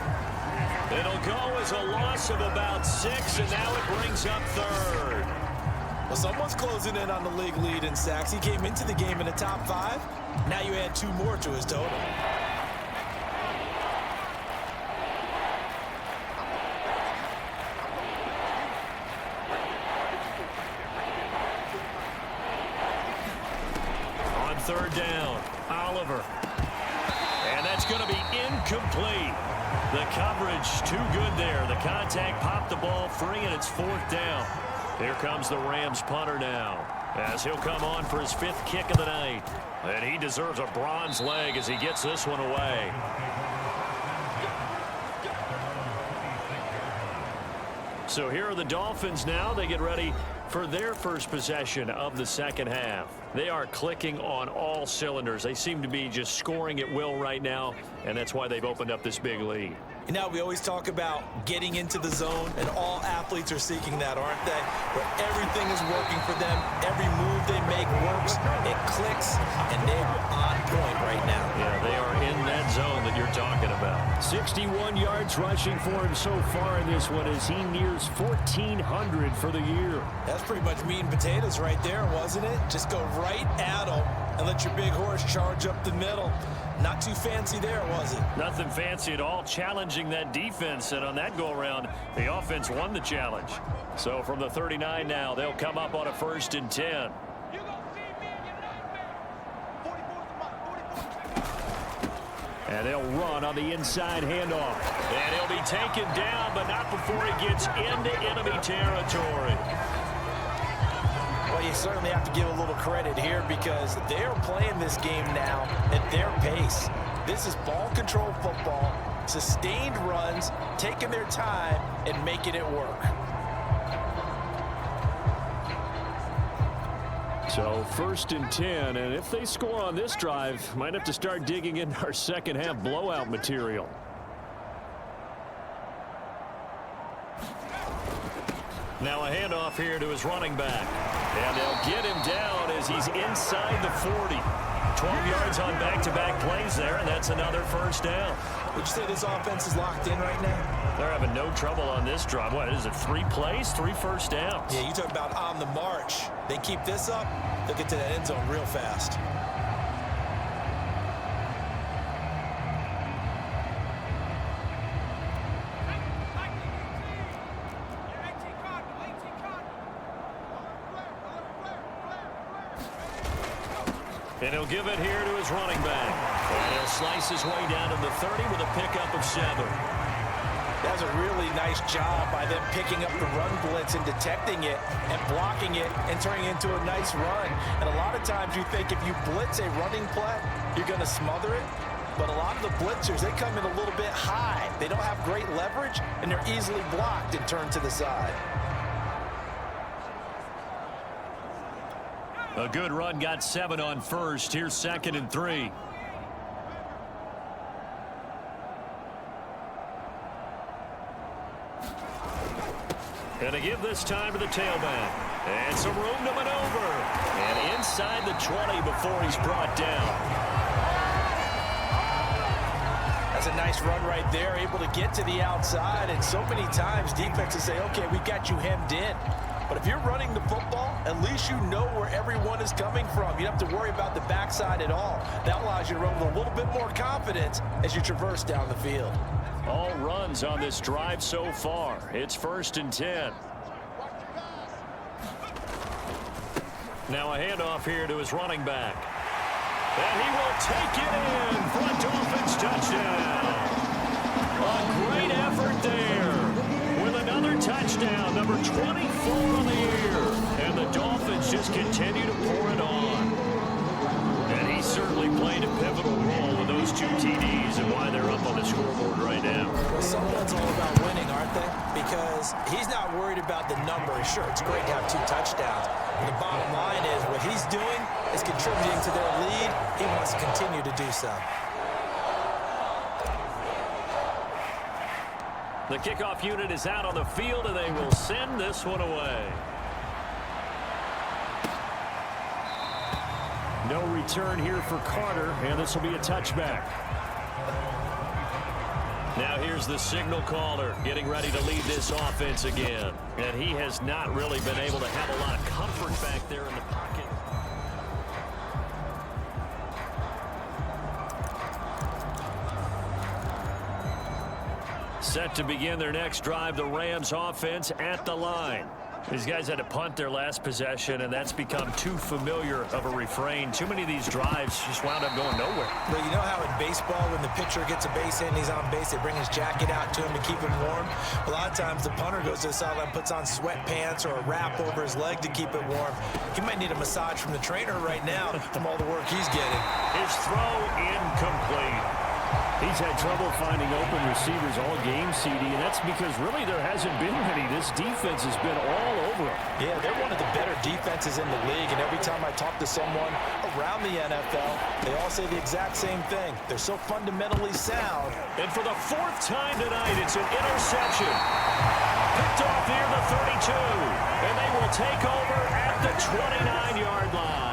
S2: It'll go as a loss of about 6, and now it brings up 3rd.
S3: Well, someone's closing in on the league lead in sacks. He came into the game in the top 5. Now you add 2 more to his total.
S2: On 3rd down, Oliver. going to be incomplete. The coverage too good there. The contact popped the ball free, and it's 4th down. Here comes the Rams punter now, as he'll come on for his 5th kick of the night. And he deserves a bronze leg as he gets this one away. So here are the Dolphins now. They get ready for their first possession of the second half. They are clicking on all cylinders. They seem to be just scoring at will right now, and that's why they've opened up this big lead.
S3: You know, we always talk about getting into the zone, and all athletes are seeking that, aren't they? Where everything is working for them. Every move they make works. It clicks, and they're on point right now.
S2: Yeah, they are in that zone that you're talking about. 61 yards rushing for him so far in this one as he nears 1,400 for the year.
S3: That's pretty much meat and potatoes right there, wasn't it? Just go right at them and let your big horse charge up the middle. Not too fancy there, was it?
S2: Nothing fancy at all, challenging that defense, and on that go-around, the offense won the challenge. So from the 39 now, they'll come up on a 1st and 10. And they'll run on the inside handoff. And he'll be taken down, but not before he gets into enemy territory.
S3: Well, you certainly have to give a little credit here because they're playing this game now at their pace. This is ball control football, sustained runs, taking their time and making it work.
S2: So 1st and 10, and if they score on this drive, might have to start digging into our second half blowout material. Now a handoff here to his running back. And they'll get him down as he's inside the 40. 12 yards on back-to-back plays there, and that's another 1st down.
S3: Would you say this offense is locked in right now?
S2: They're having no trouble on this drive. What is it, 3 plays, 3 first downs?
S3: Yeah, you talk about on the march. They keep this up, they'll get to that end zone real fast.
S2: And he'll give it here to his running back. And he'll slice his way down to the 30 with a pickup of 7.
S3: That's a really nice job by them picking up the run blitz and detecting it and blocking it and turning it into a nice run. And a lot of times you think if you blitz a running play, you're going to smother it. But a lot of the blitzers, they come in a little bit high. They don't have great leverage, and they're easily blocked and turned to the side.
S2: A good run got 7 on 1st. Here's 2nd and 3. And they give this time to the tailback. And some room to maneuver. And inside the 20 before he's brought down.
S3: That's a nice run right there, able to get to the outside. And so many times defenses say, okay, we got you hemmed in. But if you're running the football, at least you know where everyone is coming from. You don't have to worry about the backside at all. That allows you to run with a little bit more confidence as you traverse down the field.
S2: All runs on this drive so far. It's 1st and 10. Now a handoff here to his running back. And he will take it in for a Dolphins touchdown. A great effort there with another touchdown, number 24 on the year. And the Dolphins just continue to pour it on. And he certainly played a pivotal role with those 2 TDs and why they're up on the scoreboard right now.
S3: Well, someone's all about winning, aren't they? Because he's not worried about the number. Sure, it's great to have 2 touchdowns. But the bottom line is what he's doing is contributing to their lead. He wants to continue to do so.
S2: The kickoff unit is out on the field, and they will send this one away. No return here for Carter, and this will be a touchback. Now here's the signal caller getting ready to lead this offense again. And he has not really been able to have a lot of comfort back there in the pocket. Set to begin their next drive, the Rams offense at the line. These guys had to punt their last possession, and that's become too familiar of a refrain. Too many of these drives just wound up going nowhere.
S3: But you know how in baseball, when the pitcher gets a base hit and he's on base, they bring his jacket out to him to keep him warm? A lot of times the punter goes to the sideline, puts on sweatpants or a wrap over his leg to keep it warm. He might need a massage from the trainer right now from all the work he's getting.
S2: His throw incomplete.
S7: He's had trouble finding open receivers all game, CD, and that's because really there hasn't been many. This defense has been all over him.
S5: Yeah, they're one of the better defenses in the league, and every time I talk to someone around the NFL, they all say the exact same thing. They're so fundamentally sound.
S2: And for the 4th time tonight, it's an interception. Picked off near the 32, and they will take over at the 29-yard line.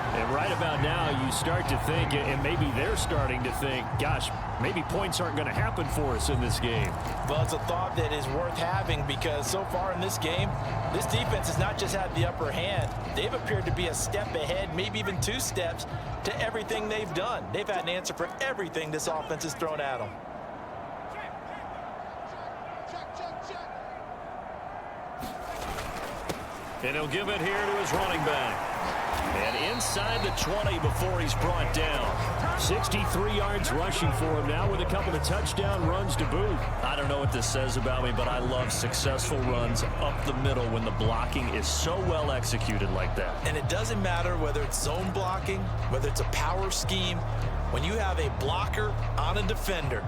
S7: And right about now, you start to think, and maybe they're starting to think, gosh, maybe points aren't going to happen for us in this game.
S5: Well, it's a thought that is worth having because so far in this game, this defense has not just had the upper hand. They've appeared to be a step ahead, maybe even 2 steps, to everything they've done. They've had an answer for everything this offense has thrown at them.
S2: And he'll give it here to his running back. And inside the 20 before he's brought down.
S7: 63 yards rushing for him now with a couple of touchdown runs to boot.
S2: I don't know what this says about me, but I love successful runs up the middle when the blocking is so well executed like that.
S3: And it doesn't matter whether it's zone blocking, whether it's a power scheme. When you have a blocker on a defender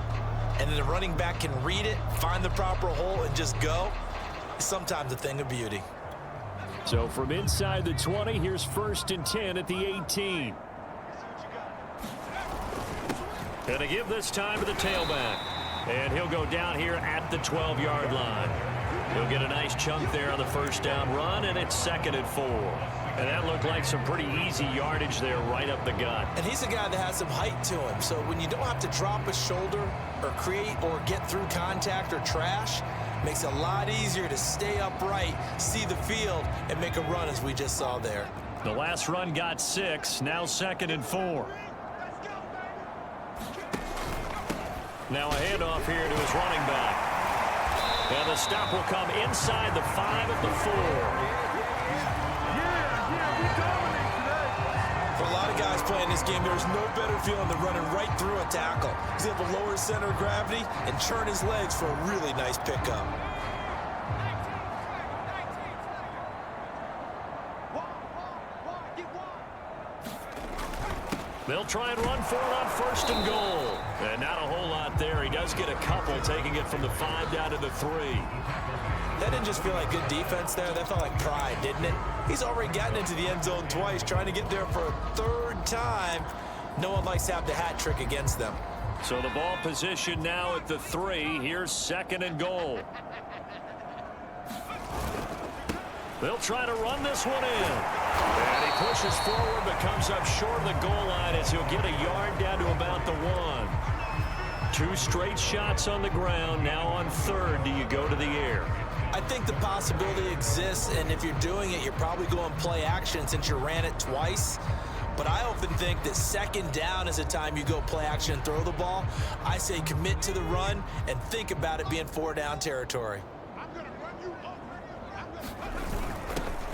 S3: and then the running back can read it, find the proper hole, and just go, it's sometimes a thing of beauty.
S7: So from inside the 20, here's 1st and 10 at the 18.
S2: And to give this time to the tailback. And he'll go down here at the 12-yard line. He'll get a nice chunk there on the 1st down run, and it's 2nd and 4. And that looked like some pretty easy yardage there right up the gut.
S3: And he's a guy that has some height to him. So when you don't have to drop a shoulder or create or get through contact or trash, makes it a lot easier to stay upright, see the field, and make a run as we just saw there.
S2: The last run got 6, now 2nd and 4. Now a handoff here to his running back. And the stop will come inside the 5 at the 4.
S3: For a lot of guys playing this game, there's no better feeling than running right through a tackle. He's able to lower his center of gravity and churn his legs for a really nice pickup.
S2: They'll try and run for it on 1st and goal. And not a whole lot there. He does get a couple, taking it from the 5 down to the 3.
S3: That didn't just feel like good defense there. That felt like pride, didn't it? He's already gotten into the end zone twice, trying to get there for a 3rd time. No one likes to have the hat trick against them.
S2: So the ball position now at the 3. Here's 2nd and goal. They'll try to run this one in. And he pushes forward but comes up short of the goal line as he'll get a yard down to about the 1. 2 straight shots on the ground. Now on 3rd, do you go to the air?
S3: I think the possibility exists, and if you're doing it, you're probably going play action since you ran it twice. But I often think that 2nd down is the time you go play action and throw the ball. I say commit to the run and think about it being 4-down territory.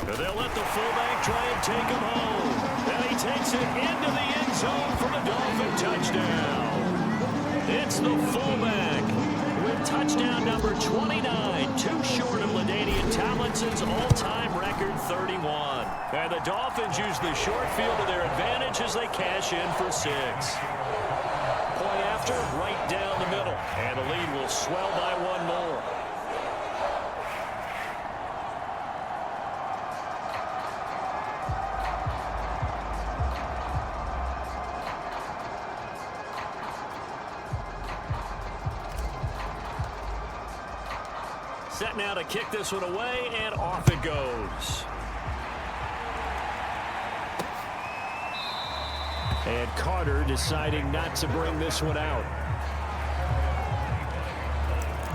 S2: They'll let the fullback try and take him home. And he takes it into the end zone for the Dolphin touchdown. It's the fullback with touchdown number 29, 2 short of LaDainian Tomlinson's all-time record 31. And the Dolphins use the short field to their advantage as they cash in for 6. Point after, right down the middle. And the lead will swell by 1 more. Set now to kick this one away, and off it goes.
S7: And Carter deciding not to bring this one out.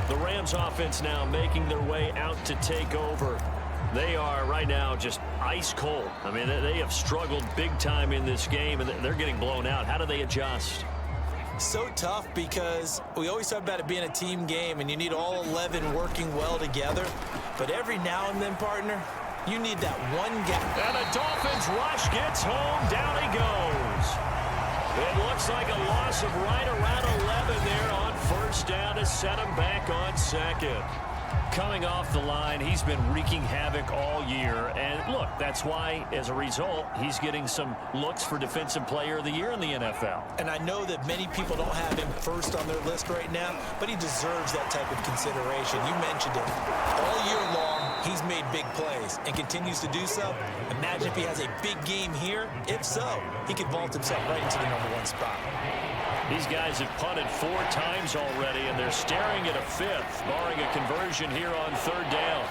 S2: The Rams offense now making their way out to take over. They are right now just ice cold. I mean, they have struggled big time in this game, and they're getting blown out. How do they adjust?
S3: So tough because we always talk about it being a team game and you need all 11 working well together. But every now and then, partner, you need that one guy.
S2: And the Dolphins rush gets home. Down he goes. It looks like a loss of right around 11 there on first down to set him back on second. Coming off the line, he's been wreaking havoc all year. And look, that's why, as a result, he's getting some looks for Defensive Player of the Year in the NFL.
S3: And I know that many people don't have him first on their list right now, but he deserves that type of consideration. You mentioned it. All year long, he's made big plays and continues to do so. Imagine if he has a big game here. If so, he could vault himself right into the #1 spot.
S2: These guys have punted 4 times already, and they're staring at a 5th, barring a conversion here on third down.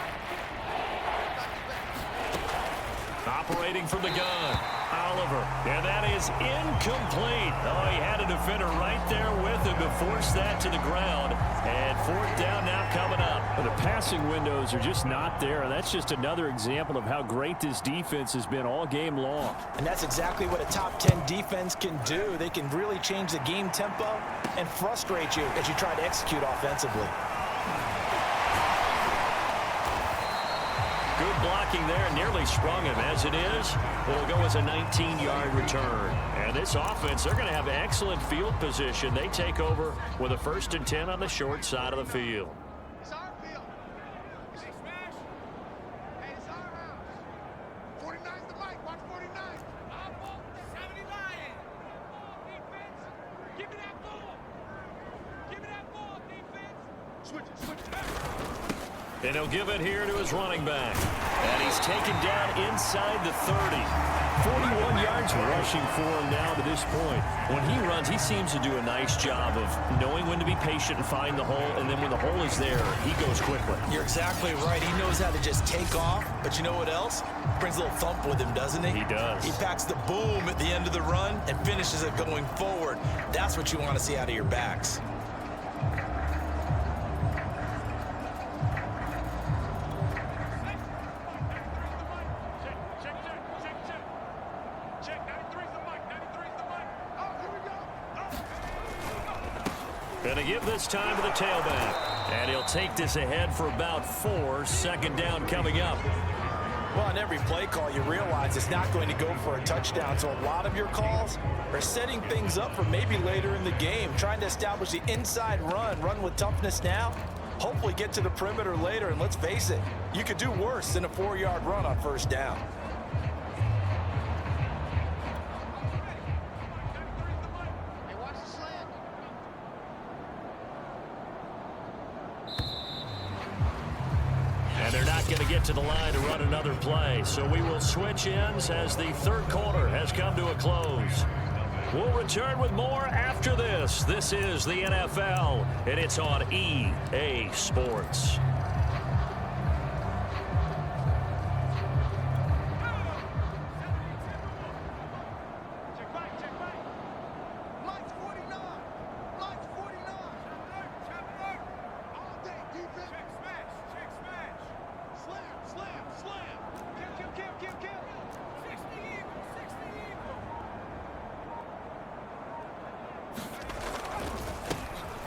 S2: Operating from the gun, Oliver, and that is incomplete. Oh, he had a defender right there with him to force that to the ground, and fourth down now coming up.
S7: The passing windows are just not there, and that's just another example of how great this defense has been all game long.
S3: And that's exactly what a top 10 defense can do. They can really change the game tempo and frustrate you as you try to execute offensively.
S2: Good blocking there, nearly sprung him. As it is, it'll go as a 19-yard return. And this offense, they're going to have excellent field position. They take over with a 1st and 10 on the short side of the field.
S4: It's our field. Hey, Smash. Hey, it's our house. 49's the mic. Watch 49. I'm on 70 Lion. Defense. Give me that ball. Give me that ball, defense. Switch it, switch it.
S2: And he'll give it here to his running back. And he's taken down inside the 30. 41 yards rushing for him now to this point. When he runs, he seems to do a nice job of knowing when to be patient and find the hole, and then when the hole is there, he goes quickly.
S3: You're exactly right. He knows how to just take off, but you know what else? Brings a little thump with him, doesn't he?
S2: He does.
S3: He packs the boom at the end of the run and finishes it going forward. That's what you want to see out of your backs.
S2: Gonna give this time to the tailback. And he'll take this ahead for about 4. Second down coming up.
S3: Well, on every play call, you realize it's not going to go for a touchdown. So a lot of your calls are setting things up for maybe later in the game, trying to establish the inside run with toughness now, hopefully get to the perimeter later. And let's face it, you could do worse than a 4-yard run on first down.
S4: Hey, watch the slant.
S2: And they're not going to get to the line to run another play. So we will switch ends as the third quarter has come to a close. We'll return with more after this. This is the NFL, and it's on EA Sports.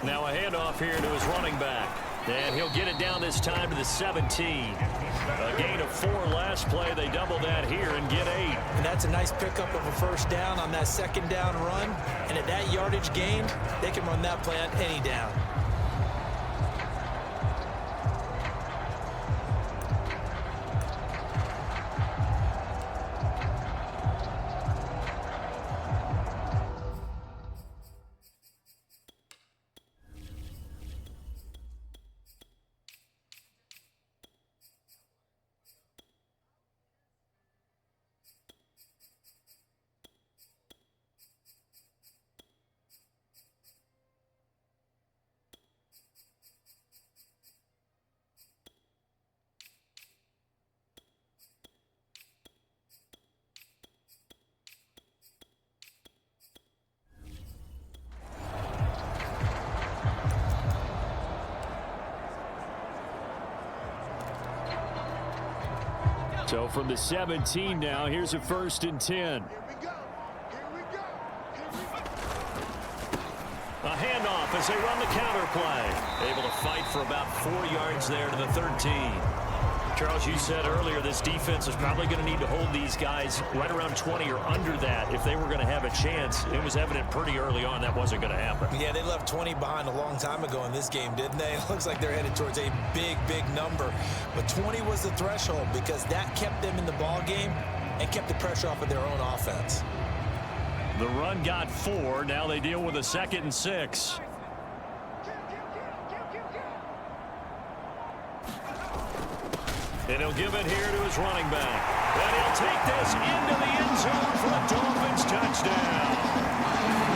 S2: Now a handoff here to his running back. And he'll get it down this time to the 17. A gain of 4 last play. They double that here and get 8.
S3: And that's a nice pickup of a first down on that second down run. And at that yardage gained, they can run that play on any down.
S7: So from the 17 now, here's a 1st and 10.
S4: Here we go. Here we go. Here we go.
S2: A handoff as they run the counter play. Able to fight for about 4 yards there to the 13. Charles, you said earlier this defense is probably going to need to hold these guys right around 20 or under that if they were going to have a chance. It was evident pretty early on that wasn't going to happen.
S3: Yeah, they left 20 behind a long time ago in this game, didn't they? It looks like they're headed towards a big, big number. But 20 was the threshold because that kept them in the ball game and kept the pressure off of their own offense.
S2: The run got 4. Now they deal with a 2nd and 6. And he'll give it here to his running back. And he'll take this into the end zone for a Dolphins touchdown.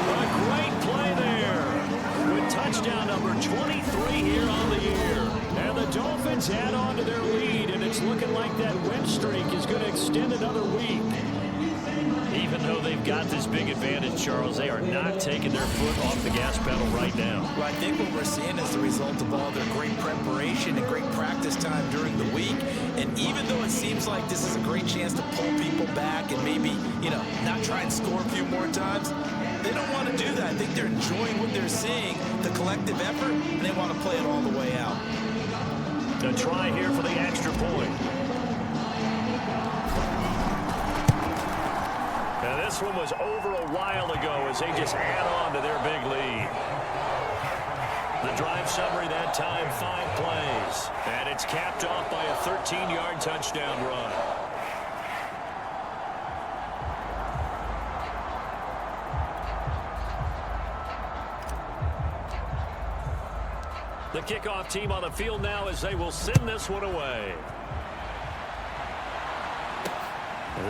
S2: A great play there. With touchdown number 23 here on the year. And the Dolphins add on to their lead, and it's looking like that win streak is going to extend another week. Even though they've got this big advantage, Charles, they are not taking their foot off the gas pedal right now.
S3: Well, I think what we're seeing is the result of all their great preparation and great practice time during the week. And even though it seems like this is a great chance to pull people back and maybe, not try and score a few more times, they don't want to do that. I think they're enjoying what they're seeing, the collective effort, and they want to play it all the way out.
S2: A try here for the extra point. Now this one was over a while ago as they just add on to their big lead. The drive summary that time, 5 plays. And it's capped off by a 13-yard touchdown run. The kickoff team on the field now as they will send this one away.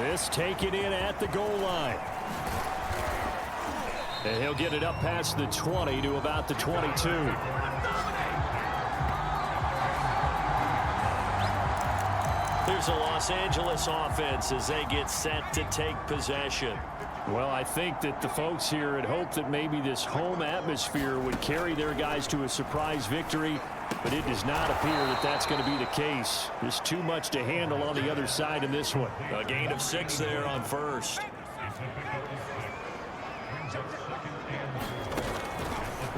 S2: This taken in at the goal line. And he'll get it up past the 20 to about the 22. Here's the Los Angeles offense as they get set to take possession. Well, I think that the folks here had hoped that maybe this home atmosphere would carry their guys to a surprise victory, but it does not appear that that's going to be the case. There's too much to handle on the other side in this one. A gain of 6 there on first.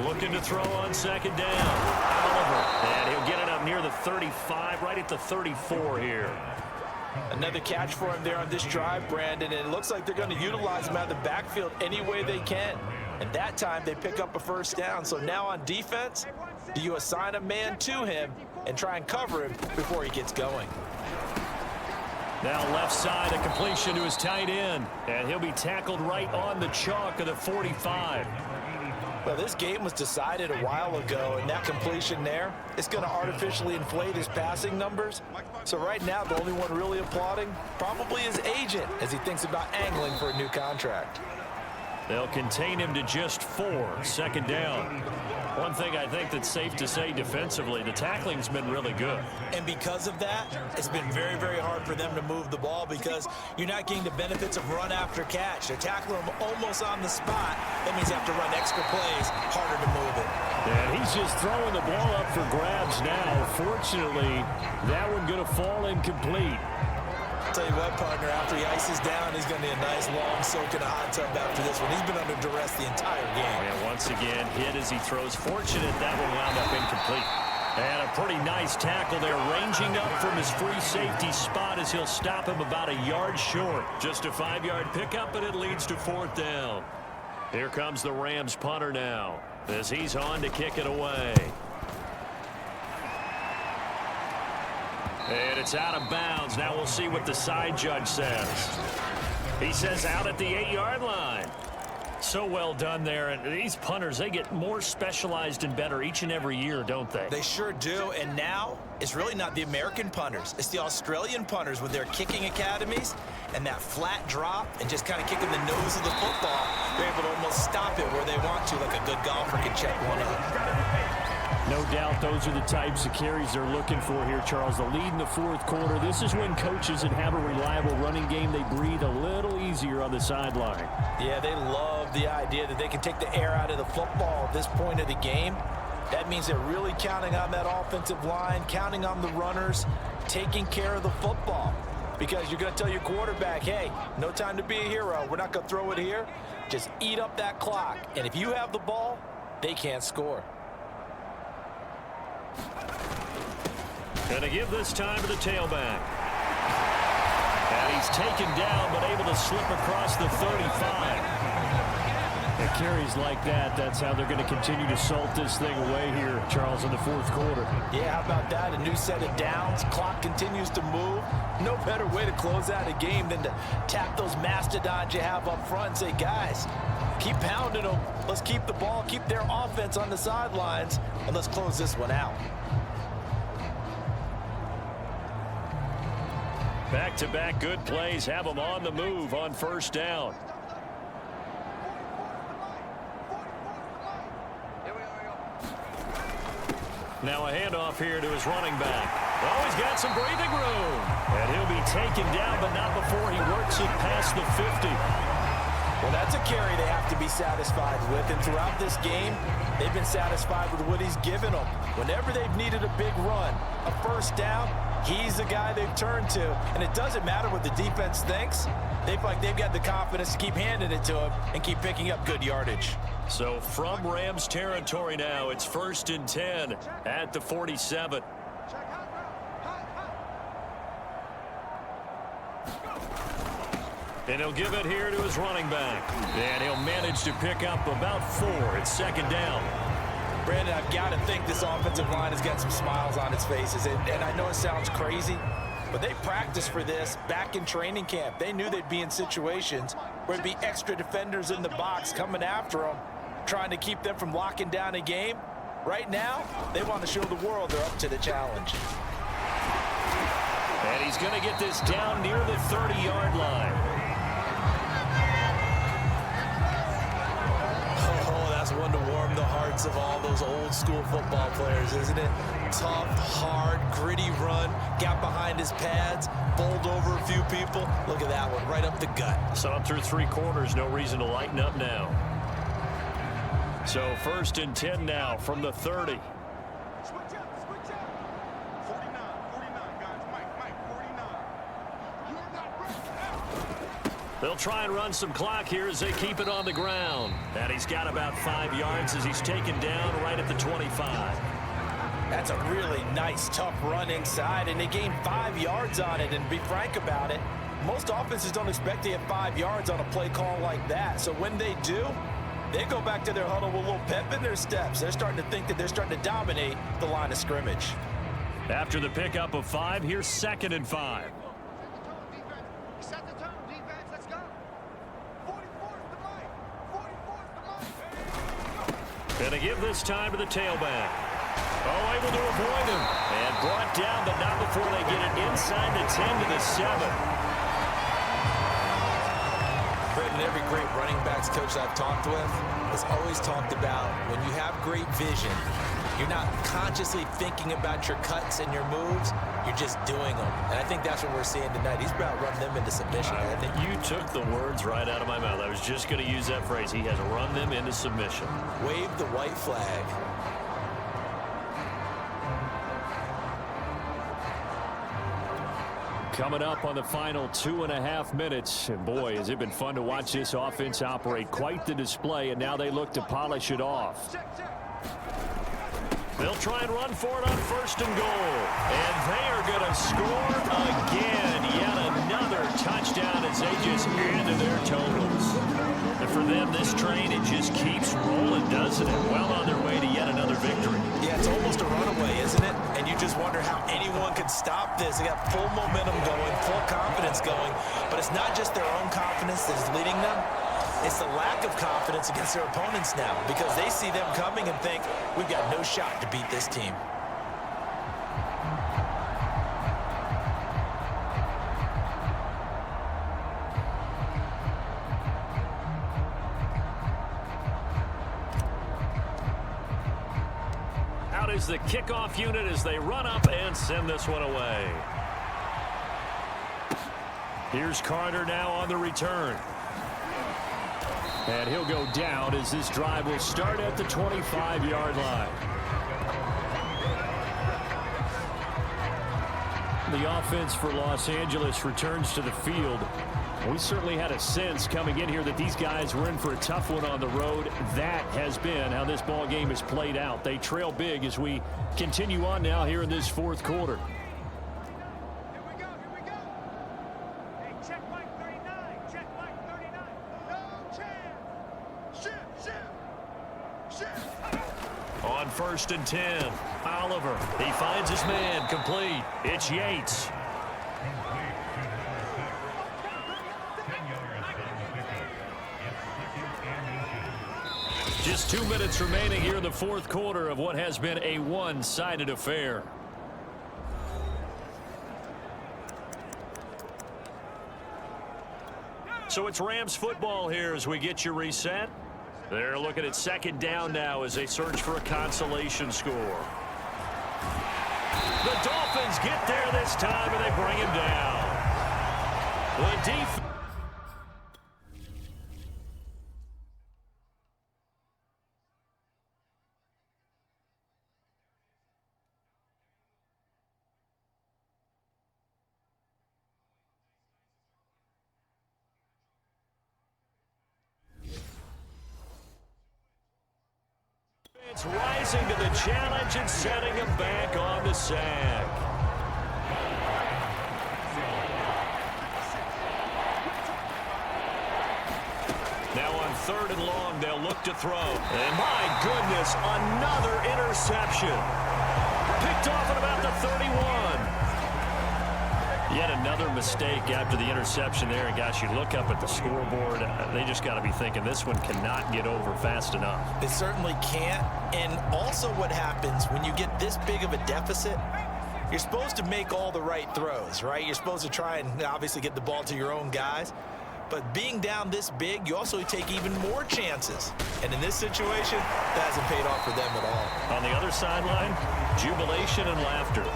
S2: Looking to throw on 2nd down. Oliver. And he'll get it up near the 35, right at the 34 here.
S5: Another catch for him there on this drive, Brandon, and it looks like they're going to utilize him out of the backfield any way they can. And that time they pick up a 1st down. So now on defense, do you assign a man to him and try and cover him before he gets going?
S2: Now left side, a completion to his tight end. And he'll be tackled right on the chalk of the 45.
S5: Well, this game was decided a while ago, and that completion there, it's going to artificially inflate his passing numbers. So right now, the only one really applauding probably his agent as he thinks about angling for a new contract.
S2: They'll contain him to just 4, 2nd down. One thing I think that's safe to say defensively, the tackling's been really good.
S3: And because of that, it's been very, very hard for them to move the ball because you're not getting the benefits of run after catch. They're tackling him almost on the spot. That means they have to run extra plays, harder to move it.
S2: And he's just throwing the ball up for grabs now. Fortunately, that one going to fall incomplete.
S3: I'll tell you what, partner, after he ices down, he's going to need a nice long soak in a hot tub after this one. He's been under duress the entire game.
S2: And once again, hit as he throws. Fortunate that one wound up incomplete. And a pretty nice tackle there, ranging up from his free safety spot as he'll stop him about a yard short. Just a 5-yard pickup, and it leads to 4th down. Here comes the Rams punter now as he's on to kick it away. And it's out of bounds. Now we'll see what the side judge says. He says out at the 8-yard line. So well done there. And these punters, they get more specialized and better each and every year, don't they?
S3: They sure do. And now it's really not the American punters. It's the Australian punters with their kicking academies and that flat drop and just kind of kicking the nose of the football. They're able to almost stop it where they want to, like a good golfer can check one up.
S2: No doubt those are the types of carries they're looking for here, Charles. The lead in the 4th quarter. This is when coaches that have a reliable running game, they breathe a little easier on the sideline.
S5: Yeah, they love the idea that they can take the air out of the football at this point of the game. That means they're really counting on that offensive line, counting on the runners, taking care of the football. Because you're going to tell your quarterback, hey, no time to be a hero. We're not going to throw it here. Just eat up that clock. And if you have the ball, they can't score.
S2: Going to give this time to the tailback. And he's taken down, but able to slip across the 35. And carries like that, that's how they're going to continue to salt this thing away here, Charles, in the fourth quarter.
S5: Yeah, how about that? A new set of downs. Clock continues to move. No better way to close out a game than to tap those mastodons you have up front and say, guys, keep pounding them. Let's keep the ball, keep their offense on the sidelines, and let's close this one out.
S2: Back-to-back good plays have them on the move on first down. Now a handoff here to his running back. Oh, he's got some breathing room. And he'll be taken down, but not before he works it past the 50.
S5: Well, that's a carry they have to be satisfied with. And throughout this game, they've been satisfied with what he's given them. Whenever they've needed a big run, a first down, he's the guy they've turned to. And it doesn't matter what the defense thinks. They feel like they've got the confidence to keep handing it to him and keep picking up good yardage.
S2: So from Rams territory now, it's 1st and 10 at the 47. And he'll give it here to his running back. And he'll manage to pick up about 4. It's 2nd down.
S5: Brandon, I've got to think this offensive line has got some smiles on its faces. And I know it sounds crazy, but they practiced for this back in training camp. They knew they'd be in situations where there'd be extra defenders in the box coming after them, trying to keep them from locking down a game. Right now, they want to show the world they're up to the challenge.
S2: And he's going to get this down near the 30-yard line.
S3: That's one to warm the hearts of all those old school football players, isn't it? Tough, hard, gritty run, got behind his pads, bowled over a few people. Look at that one, right up the gut.
S2: So I'm through 3 quarters, no reason to lighten up now. So 1st and 10 now from the 30.
S4: Switch up, switch up. 49, guys. Mike, 49. You're not ready.
S2: They'll try and run some clock here as they keep it on the ground. And he's got about 5 yards as he's taken down right at the 25.
S5: That's a really nice, tough run inside, and they gained 5 yards on it. And to be frank about it, most offenses don't expect to have 5 yards on a play call like that. So when they do, they go back to their huddle with a little pep in their steps. They're starting to think that they're starting to dominate the line of scrimmage.
S2: After the pickup of 5, here's 2nd and 5.
S4: Set the tone, defense. Let's go. 44's the mic. 44's the mic.
S2: Gonna give this time to the tailback. Oh, able to avoid him. And brought down, but not before they get it inside the 10 to the 7.
S3: Brendan, every great running backs coach I've talked with has always talked about when you have great vision, you're not consciously thinking about your cuts and your moves, you're just doing them. And I think that's what we're seeing tonight. He's about to run them into submission.
S2: You took the words right out of my mouth. I was just going to use that phrase. He has run them into submission.
S3: Wave the white flag.
S2: Coming up on the final 2.5 minutes. And boy, has it been fun to watch this offense operate. Quite the display, and now they look to polish it off. They'll try and run for it on 1st and goal. And they are going to score again. Yet another touchdown as they just add to their totals. And for them, this train, it just keeps rolling, doesn't it? Well on their way to yet another victory.
S3: Yeah, it's almost a runaway, isn't it? And you just wonder how anyone could stop this. They got full momentum going, full confidence going. But it's not just their own confidence that is leading them. It's the lack of confidence against their opponents now because they see them coming and think, we've got no shot to beat this team.
S2: Out is the kickoff unit as they run up and send this one away. Here's Carter now on the return. And he'll go down as this drive will start at the 25-yard line. The offense for Los Angeles returns to the field. We certainly had a sense coming in here that these guys were in for a tough one on the road. That has been how this ball game has played out. They trail big as we continue on now here in this 4th quarter. On 1st and 10, Oliver. He finds his man, complete. It's Yates. Just 2 minutes remaining here in the fourth quarter of what has been a one-sided affair. So it's Rams football here as we get you reset. They're looking at second down now as they search for a consolation score. The Dolphins get there this time and they bring him down. The defense. It's rising to the challenge and setting him back on the sack. Now on 3rd and long, they'll look to throw. And my goodness, another interception. Picked off at about the 31. Yet another mistake after the interception there. And gosh, you look up at the scoreboard, they just got to be thinking this one cannot get over fast enough.
S3: It certainly can't. And also what happens when you get this big of a deficit, you're supposed to make all the right throws, right? You're supposed to try and obviously get the ball to your own guys. But being down this big, you also take even more chances. And in this situation, that hasn't paid off for them at all.
S2: On the other sideline, jubilation and laughter.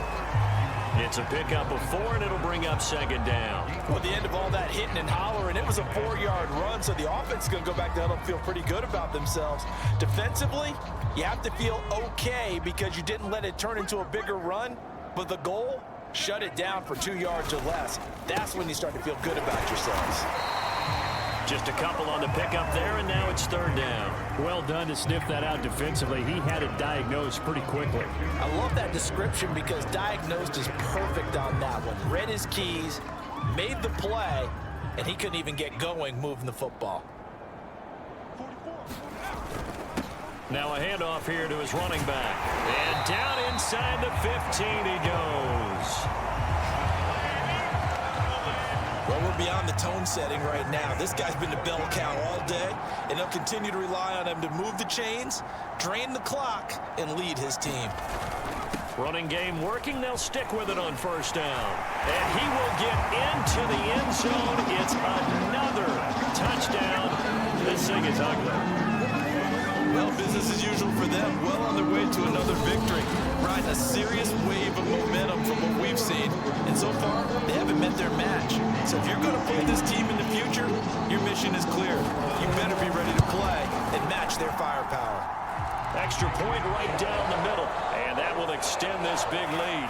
S2: It's a pickup of 4, and it'll bring up second down.
S5: Well, at the end of all that hitting and hollering, it was a 4-yard run, so the offense is going to go back to huddle and feel pretty good about themselves. Defensively, you have to feel okay because you didn't let it turn into a bigger run, but the goal, shut it down for 2 yards or less. That's when you start to feel good about yourselves.
S2: Just a couple on the pickup there, and now it's 3rd down.
S7: Well done to sniff that out defensively. He had it diagnosed pretty quickly.
S5: I love that description because diagnosed is perfect on that one. Read his keys, made the play, and he couldn't even get going moving the football.
S2: Now a handoff here to his running back. And down inside the 15 he goes.
S3: Well, we're beyond the tone setting right now. This guy's been the bell cow all day, and they'll continue to rely on him to move the chains, drain the clock, and lead his team.
S2: Running game working. They'll stick with it on 1st down. And he will get into the end zone. It's another touchdown. This thing is ugly.
S3: Well, business as usual for them. Well on their way to another victory. Riding a serious wave of momentum from what we've seen. And so far, they haven't met their match. So if you're going to play this team in the future, your mission is clear. You better be ready to play and match their firepower.
S2: Extra point right down the middle. And that will extend this big lead.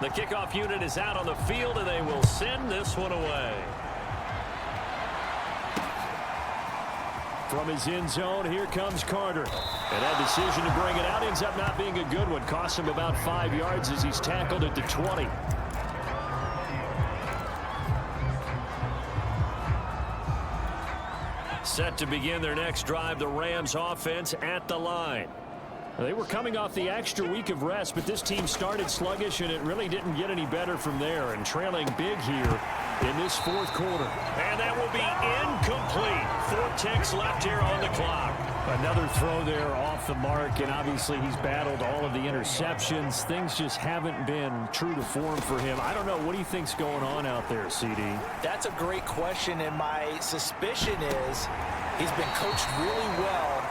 S2: The kickoff unit is out on the field, and they will send this one away.
S7: From his end zone, here comes Carter. And that decision to bring it out ends up not being a good one. Costs him about 5 yards as he's tackled at the 20.
S2: Set to begin their next drive, the Rams offense at the line.
S7: They were coming off the extra week of rest, but this team started sluggish, and it really didn't get any better from there. And trailing big here in this fourth quarter.
S2: And that will be incomplete. 4 ticks left here on the clock.
S7: Another throw there off the mark, and obviously he's battled all of the interceptions. Things just haven't been true to form for him. I don't know. What do you think's going on out there, CD?
S5: That's a great question, and my suspicion is he's been coached really well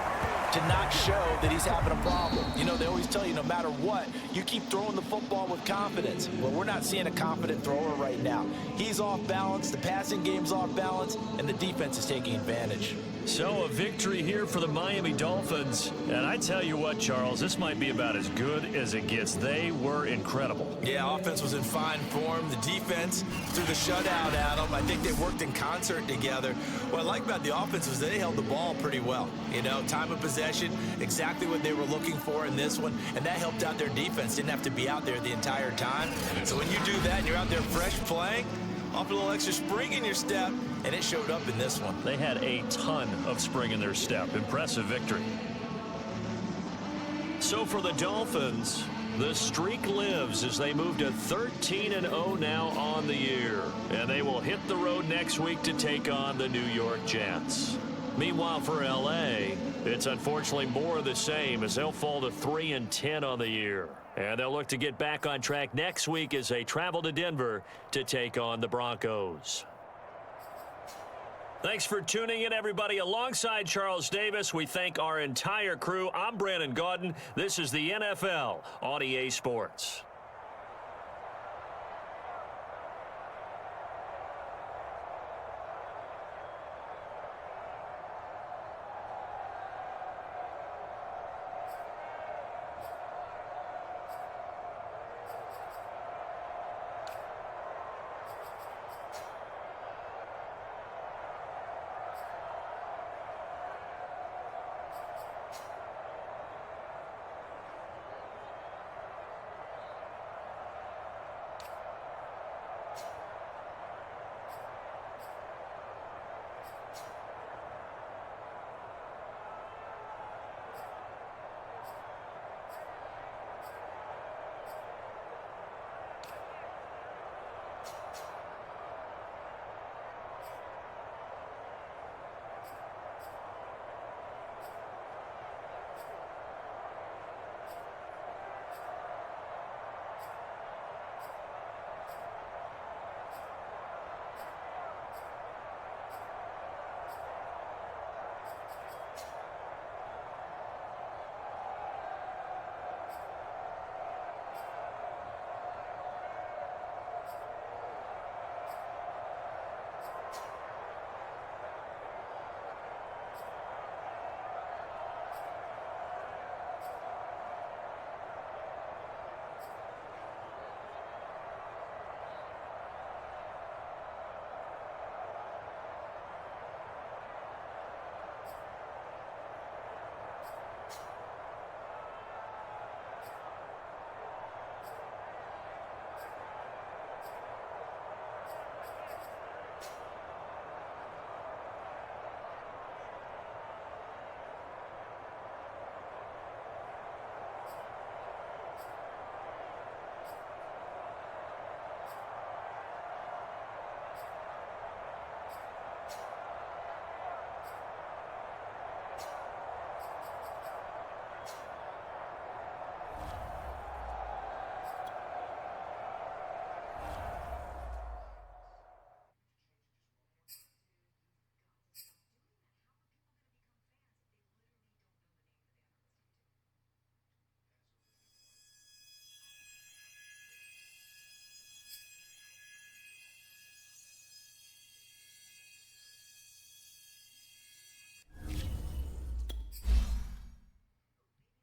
S5: to not show that he's having a problem. You know, they always tell you no matter what, you keep throwing the football with confidence. Well, we're not seeing a confident thrower right now. He's off balance, the passing game's off balance, and the defense is taking advantage.
S2: So a victory here for the Miami Dolphins. And I tell you what, Charles, this might be about as good as it gets. They were incredible.
S3: Yeah, offense was in fine form. The defense threw the shutout at them. I think they worked in concert together. What I like about the offense was they held the ball pretty well. You know, time of possession, exactly what they were looking for in this one, and that helped out their defense. Didn't have to be out there the entire time. So when you do that and you're out there fresh playing, Off a little extra spring in your step, and it showed up in this one.
S2: They had a ton of spring in their step. Impressive victory. So for the Dolphins, the streak lives as they move to 13-0 now on the year. And they will hit the road next week to take on the New York Jets. Meanwhile, for L.A., it's unfortunately more of the same as they'll fall to 3-10 on the year. And they'll look to get back on track next week as they travel to Denver to take on the Broncos. Thanks for tuning in, everybody. Alongside Charles Davis, we thank our entire crew. I'm Brandon Gaudin. This is the NFL on EA Sports.